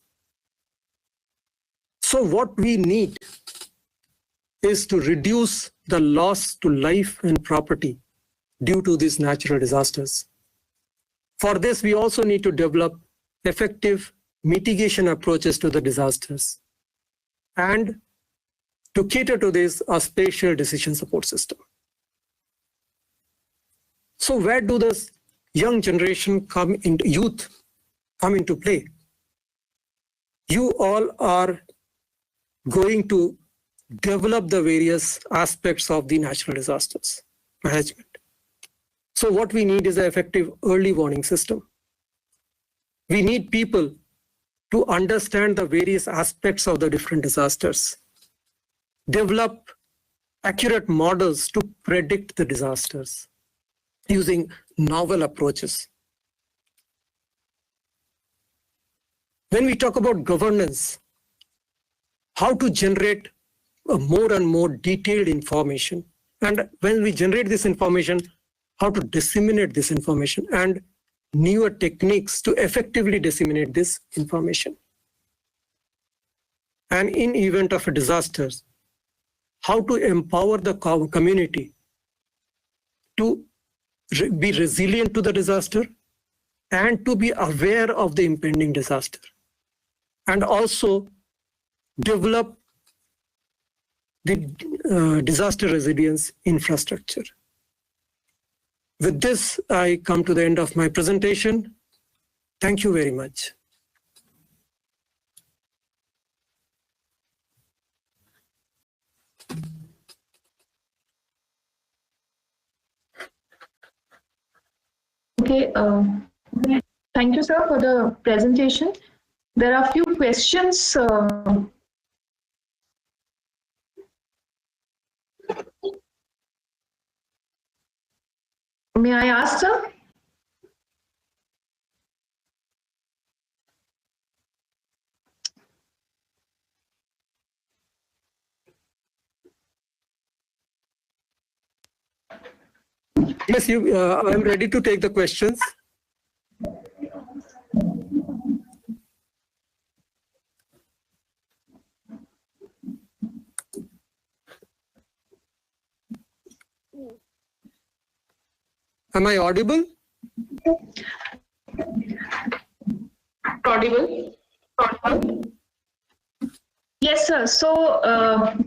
So what we need is to reduce the loss to life and property due to these natural disasters. For this, we also need to develop effective mitigation approaches to the disasters. And to cater to this, a spatial decision support system. So where do this young generation youth come into play? You all are going to develop the various aspects of the natural disasters management. So what we need is an effective early warning system. We need people to understand the various aspects of the different disasters, develop accurate models to predict the disasters using novel approaches. When we talk about governance, how to generate more and more detailed information, and when we generate this information, how to disseminate this information, and newer techniques to effectively disseminate this information. And in event of a disaster, how to empower the community to be resilient to the disaster and to be aware of the impending disaster, and also develop the disaster resilience infrastructure. With this, I come to the end of my presentation. Thank you very much. Okay, thank you, sir, for the presentation. There are a few questions. May I ask, sir? Yes, I'm ready to take the questions. Am I audible? Audible? Yes, sir. So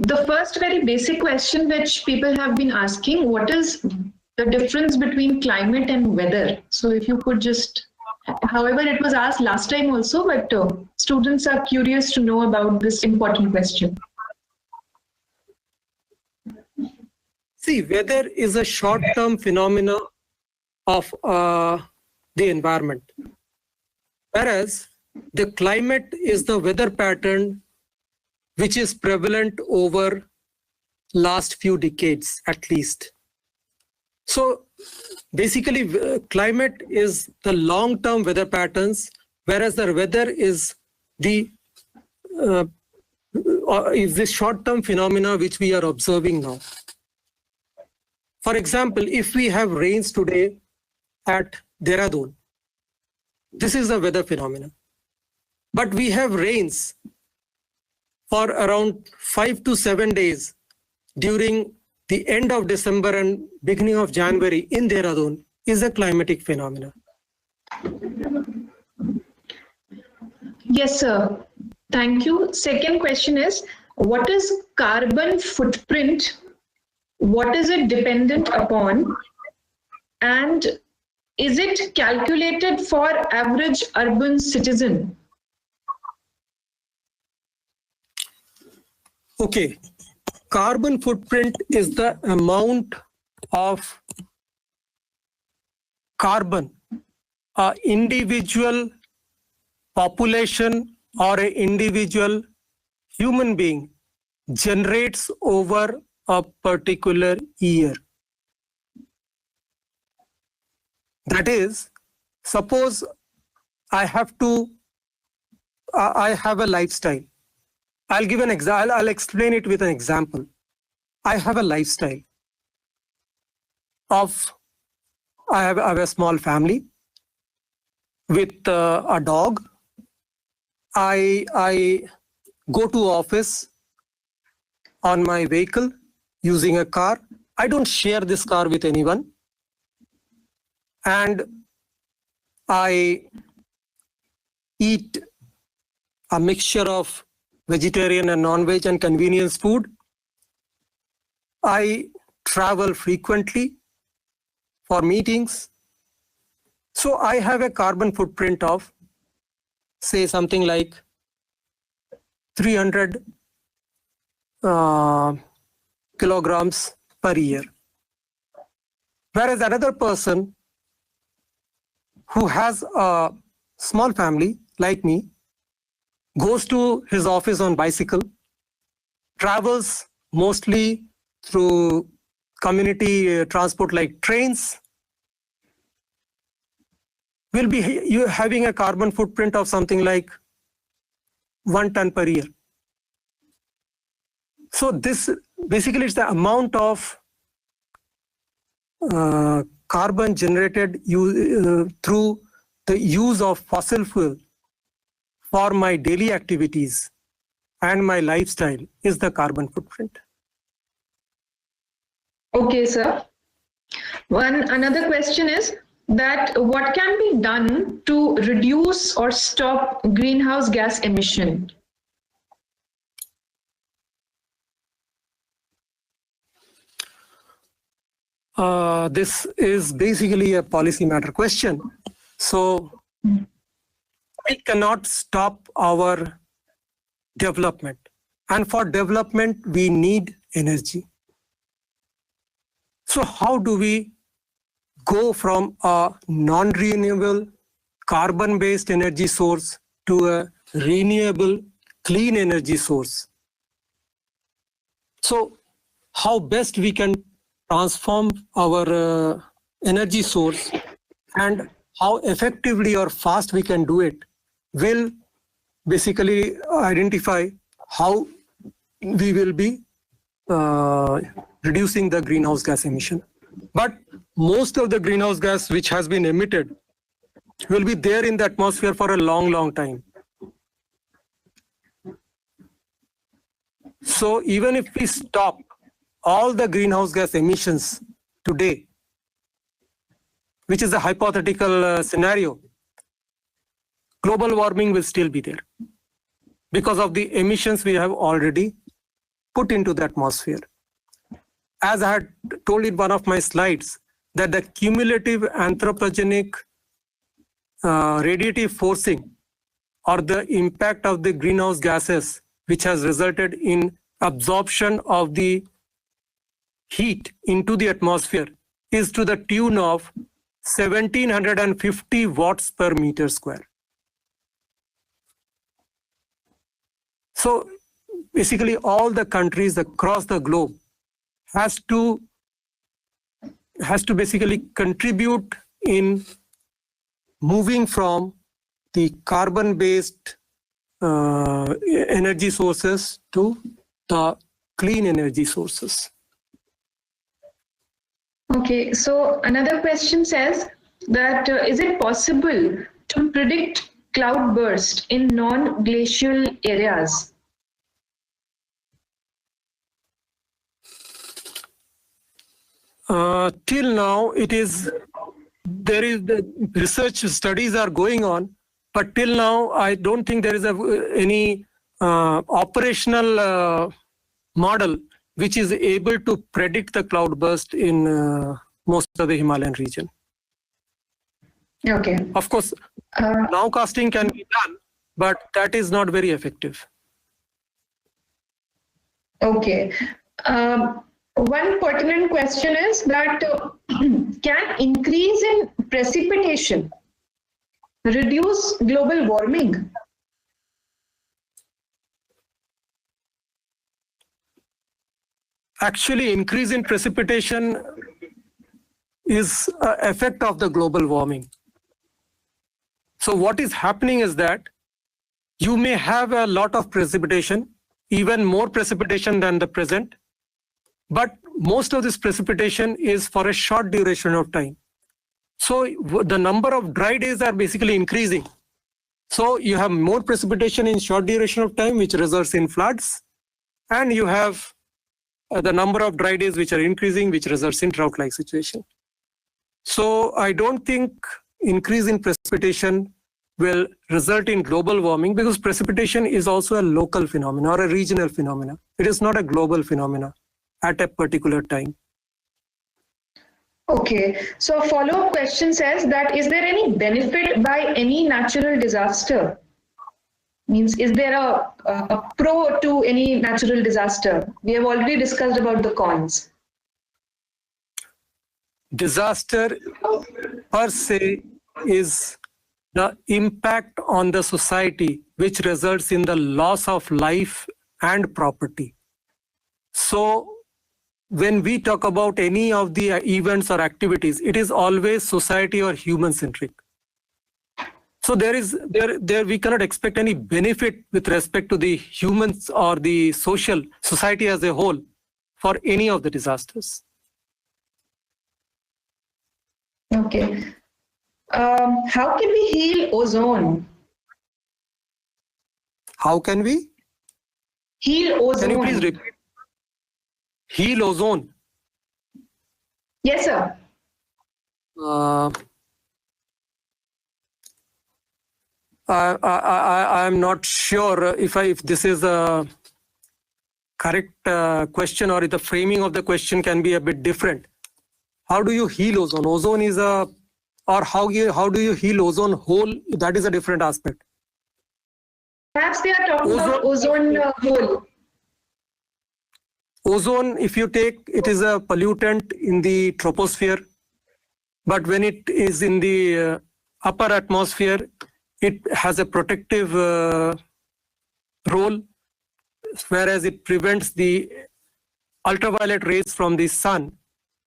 the first very basic question which people have been asking, what is the difference between climate and weather? So if you could just, however, it was asked last time also, but students are curious to know about this important question. See, weather is a short-term phenomena of the environment, whereas the climate is the weather pattern which is prevalent over last few decades at least. So basically climate is the long-term weather patterns, whereas the weather is the short-term phenomena which we are observing now. For example, if we have rains today at Dehradun, this is a weather phenomenon. But we have rains for around 5 to 7 days during the end of December and beginning of January in Dehradun is a climatic phenomenon. Yes, sir. Thank you. Second question is, what is carbon footprint? What is it dependent upon? And is it calculated for average urban citizen? Okay. Carbon footprint is the amount of carbon an individual population or an individual human being generates over a particular year. That is, suppose I have a lifestyle. I'll give an example. I'll explain it with an example. I have a lifestyle of, I have a small family. with a dog. I go to office on my vehicle using a car. I don't share this car with anyone. And I eat a mixture of vegetarian and non-veg and convenience food. I travel frequently for meetings. So I have a carbon footprint of, say, something like 300 kilograms per year. Whereas another person who has a small family like me goes to his office on bicycle, travels mostly through community transport like trains, will be having a carbon footprint of something like 1 ton per year. So this basically is the amount of carbon generated through the use of fossil fuel for my daily activities and my lifestyle is the carbon footprint. Okay, sir. Another question is that what can be done to reduce or stop greenhouse gas emission? This is basically a policy matter question. So we cannot stop our development. And for development, we need energy. So how do we go from a non-renewable carbon-based energy source to a renewable clean energy source? So how best we can transform our energy source and how effectively or fast we can do it will basically identify how we will be reducing the greenhouse gas emission. But most of the greenhouse gas which has been emitted will be there in the atmosphere for a long, long time. So even if we stop all the greenhouse gas emissions today, which is a hypothetical scenario, global warming will still be there because of the emissions we have already put into the atmosphere. As I had told in one of my slides, that the cumulative anthropogenic radiative forcing or the impact of the greenhouse gases, which has resulted in absorption of the heat into the atmosphere, is to the tune of 1750 watts per meter square. So basically all the countries across the globe has to basically contribute in moving from the carbon-based energy sources to the clean energy sources. Okay, so another question says that is it possible to predict cloud burst in non-glacial areas? Till now, there is the research studies are going on, but till now, I don't think there is any operational model which is able to predict the cloud burst in most of the Himalayan region. Okay. Of course, nowcasting can be done, but that is not very effective. Okay. One pertinent question is that can increase in precipitation reduce global warming? Actually, increase in precipitation is an effect of the global warming. So what is happening is that you may have a lot of precipitation, even more precipitation than the present, but most of this precipitation is for a short duration of time. So the number of dry days are basically increasing. So you have more precipitation in short duration of time, which results in floods, and you have the number of dry days which are increasing, which results in drought-like situation. So I don't think increase in precipitation will result in global warming, because precipitation is also a local phenomena or a regional phenomena. It is not a global phenomena at a particular time. Okay, so a follow-up question says that is there any benefit by any natural disaster? Means, is there a pro to any natural disaster? We have already discussed about the cons. Disaster per se is the impact on the society which results in the loss of life and property. So when we talk about any of the events or activities, it is always society or human centric. So there we cannot expect any benefit with respect to the humans or the society as a whole for any of the disasters. Okay. How can we heal ozone? How can we? Heal ozone. Can you please repeat? Heal ozone. Yes, sir. I'm not sure if this is a correct question, or if the framing of the question can be a bit different. How do you heal ozone? Ozone is how do you heal ozone hole? That is a different aspect. Perhaps they are talking about ozone hole. Ozone, if you take, it is a pollutant in the troposphere, but when it is in the upper atmosphere, it has a protective role, whereas it prevents the ultraviolet rays from the sun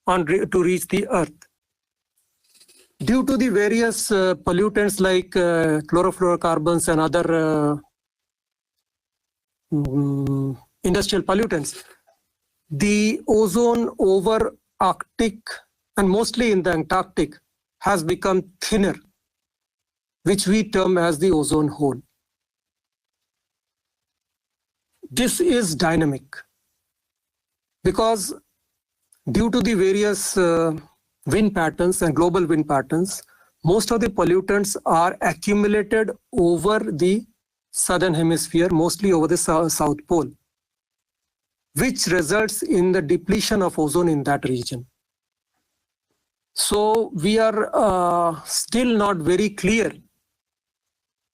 to reach the earth. Due to the various pollutants like chlorofluorocarbons and other industrial pollutants, the ozone over Arctic and mostly in the Antarctic has become thinner, which we term as the ozone hole. This is dynamic because due to the various wind patterns and global wind patterns, most of the pollutants are accumulated over the southern hemisphere, mostly over the South Pole, which results in the depletion of ozone in that region. So we are still not very clear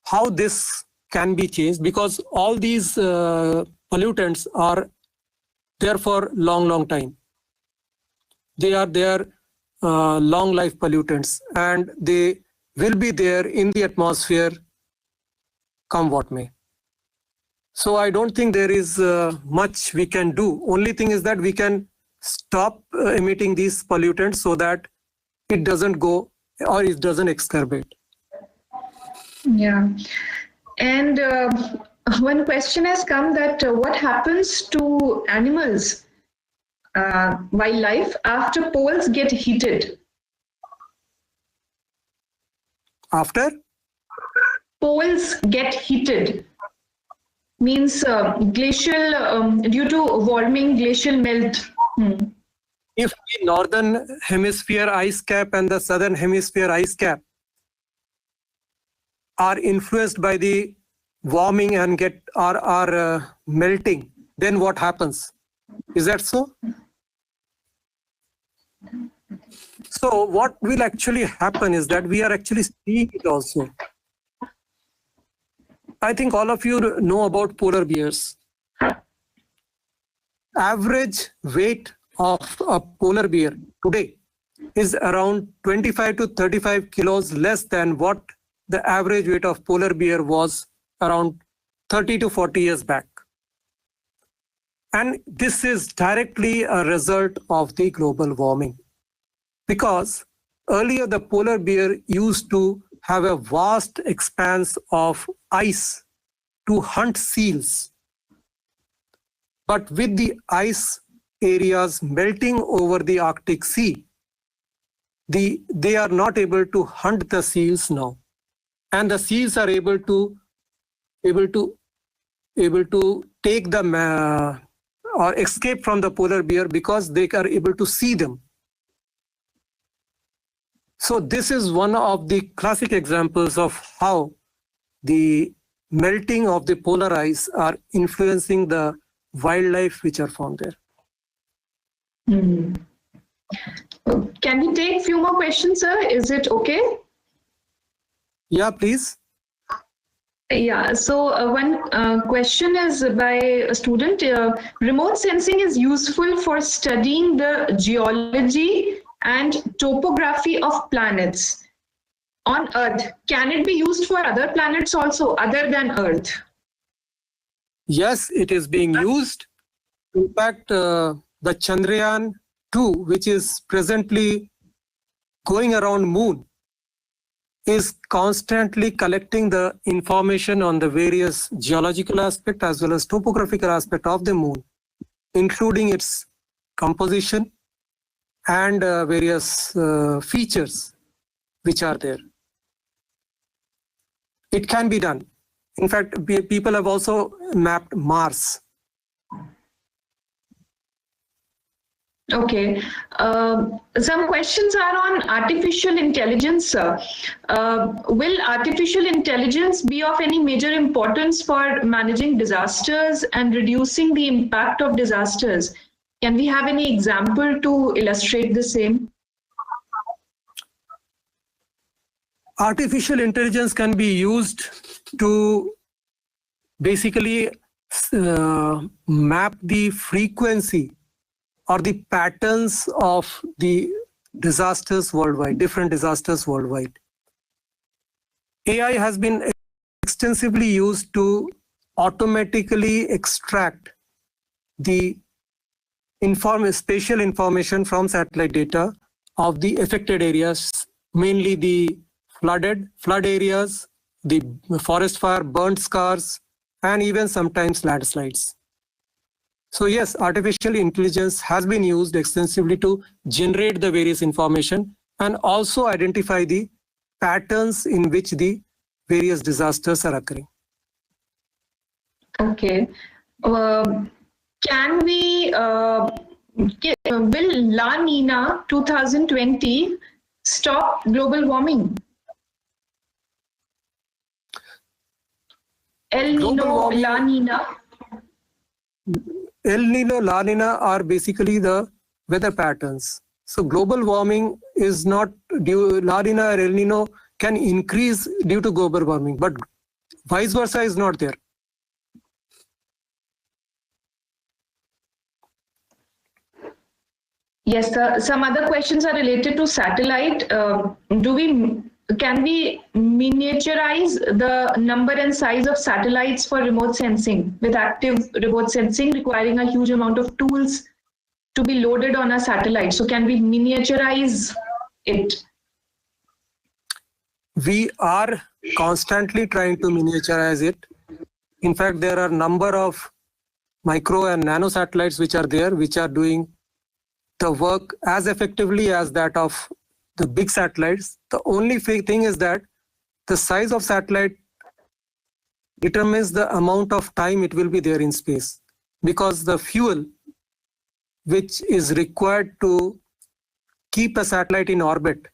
how this can be changed, because all these pollutants are there for long time. They are long life pollutants, and they will be there in the atmosphere come what may. So I don't think there is much we can do. Only thing is that we can stop emitting these pollutants so that it doesn't go or it doesn't exacerbate. Yeah. And one question has come that what happens to animals, wildlife, after poles get heated? After? Poles get heated. Means glacial, due to warming, glacial melt. If the northern hemisphere ice cap and the southern hemisphere ice cap are influenced by the warming and are melting, then what happens? Is that so? So what will actually happen is that we are actually seeing it also. I think all of you know about polar bears. Average weight of a polar bear today is around 25 to 35 kilos less than what the average weight of polar bear was around 30 to 40 years back. And this is directly a result of the global warming, because earlier the polar bear used to have a vast expanse of ice to hunt seals. But with the ice areas melting over the Arctic Sea, they are not able to hunt the seals now, and the seals are able to take the or escape from the polar bear because they are able to see them. So this is one of the classic examples of how the melting of the polar ice are influencing the wildlife which are found there. Can we take a few more questions, sir? Is it okay? Yeah, please. Yeah, so one question is by a student. Remote sensing is useful for studying the geology and topography of planets on Earth. Can it be used for other planets also, other than Earth? Yes, it is being used. In fact, the Chandrayaan-2, which is presently going around Moon, is constantly collecting the information on the various geological aspect as well as topographical aspect of the Moon, including its composition and various features which are there. It can be done. In fact, people have also mapped Mars. Okay. Some questions are on artificial intelligence, sir. Will artificial intelligence be of any major importance for managing disasters and reducing the impact of disasters? Can we have any example to illustrate the same? Artificial intelligence can be used to basically map the frequency or the patterns of the disasters worldwide, different disasters worldwide. AI has been extensively used to automatically extract the spatial information from satellite data of the affected areas, mainly the flood areas, the forest fire, burnt scars, and even sometimes landslides. So yes, artificial intelligence has been used extensively to generate the various information and also identify the patterns in which the various disasters are occurring. Okay. Can we, will La Nina 2020 stop global warming? El Nino, La Nina. El Nino, La Nina are basically the weather patterns. So global warming is not due, La Nina or El Nino can increase due to global warming, but vice versa is not there. Yes, sir. Some other questions are related to satellite. Can we miniaturize the number and size of satellites for remote sensing with active remote sensing requiring a huge amount of tools to be loaded on a satellite? So can we miniaturize it? We are constantly trying to miniaturize it. In fact, there are a number of micro and nano satellites which are there, which are doing the work as effectively as that of the big satellites. The only thing is that the size of satellite determines the amount of time it will be there in space, because the fuel which is required to keep a satellite in orbit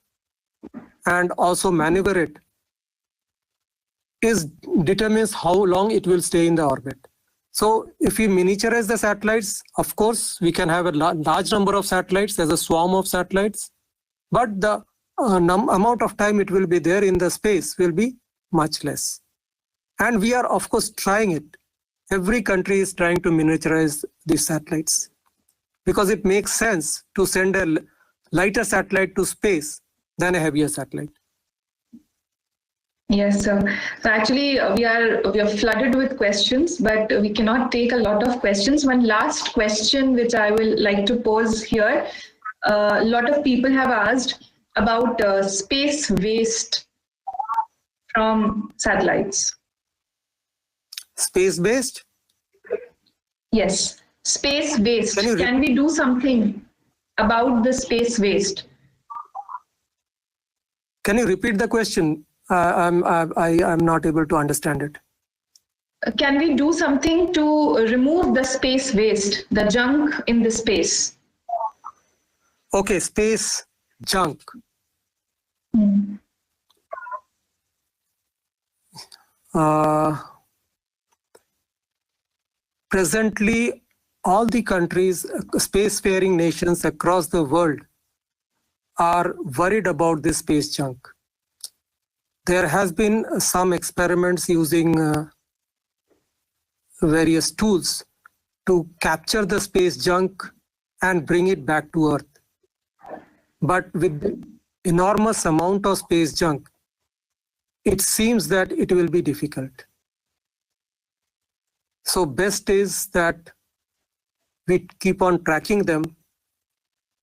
and also maneuver it determines how long it will stay in the orbit. So if we miniaturize the satellites, of course, we can have a large number of satellites as a swarm of satellites, but the amount of time it will be there in the space will be much less. And we are, of course, trying it. Every country is trying to miniaturize these satellites because it makes sense to send a lighter satellite to space than a heavier satellite. Yes, sir. So actually, we are flooded with questions, but we cannot take a lot of questions. One last question, which I will like to pose here. A lot of people have asked about space waste from satellites. Space-based? Yes, space waste. Can we do something about the space waste? Can you repeat the question? I'm not able to understand it. Can we do something to remove the space waste, the junk in the space? Okay, space junk. Presently, all the countries, spacefaring nations across the world are worried about this space junk. There has been some experiments using various tools to capture the space junk and bring it back to Earth. But with the enormous amount of space junk, it seems that it will be difficult. So best is that we keep on tracking them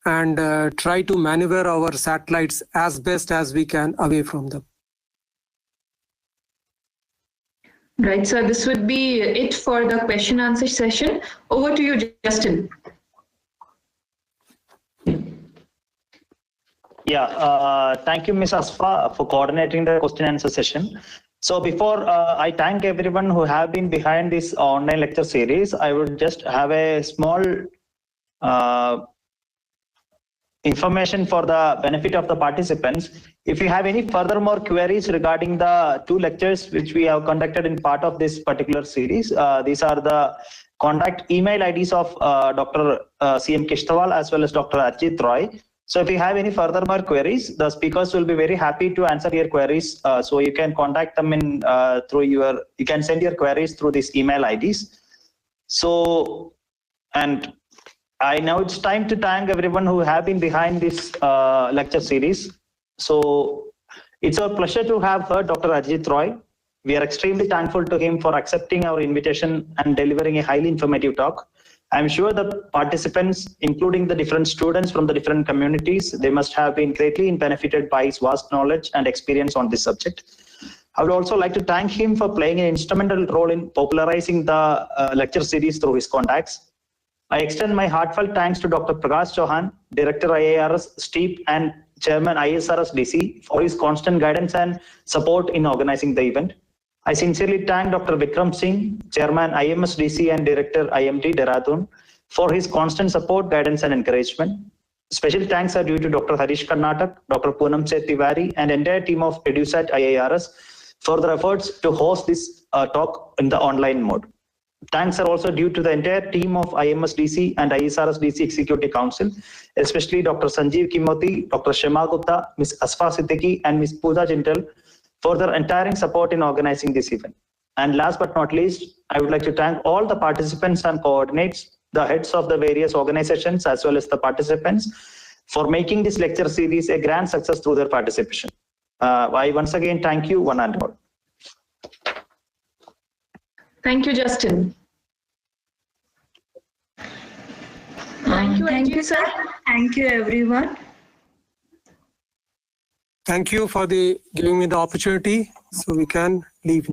and try to maneuver our satellites as best as we can away from them. Right, so this would be it for the question answer session. Over to you, Justin. Yeah, thank you, Ms. Asfa, for coordinating the question answer session. So before I thank everyone who have been behind this online lecture series, I would just have a small information for the benefit of the participants. If you have any further more queries regarding the 2 lectures which we have conducted in part of this particular series, these are the contact email IDs of Dr. C.M. Kishtawal as well as Dr. Ajit Roy. So if you have any further more queries, the speakers will be very happy to answer your queries. So you can contact them in you can send your queries through these email IDs. So, and I know it's time to thank everyone who have been behind this lecture series. So it's a pleasure to have heard Dr. Ajit Roy. We are extremely thankful to him for accepting our invitation and delivering a highly informative talk. I'm sure the participants, including the different students from the different communities, they must have been greatly benefited by his vast knowledge and experience on this subject. I would also like to thank him for playing an instrumental role in popularizing the lecture series through his contacts. I extend my heartfelt thanks to Dr. Prakash Chauhan, Director IARS, STEEP, and Chairman ISRS DC for his constant guidance and support in organizing the event. I sincerely thank Dr. Vikram Singh, Chairman IMS DC and Director IMT Dehradun, for his constant support, guidance, and encouragement. Special thanks are due to Dr. Harish Karnatak, Dr. Poonam Tiwari, and entire team of EduSat IARS for their efforts to host this talk in the online mode. Thanks are also due to the entire team of IMS DC and ISRS DC Executive Council, especially Dr. Sanjeev Kimoti, Dr. Shema Gupta, Ms. Asfa Siddiqui, and Ms. Pooja Jintal for their untiring support in organizing this event. And last but not least, I would like to thank all the participants and coordinates, the heads of the various organizations as well as the participants for making this lecture series a grand success through their participation. I once again thank you one and all. Thank you, Justin. Thank you, sir. Thank you, everyone. Thank you for giving me the opportunity so we can leave.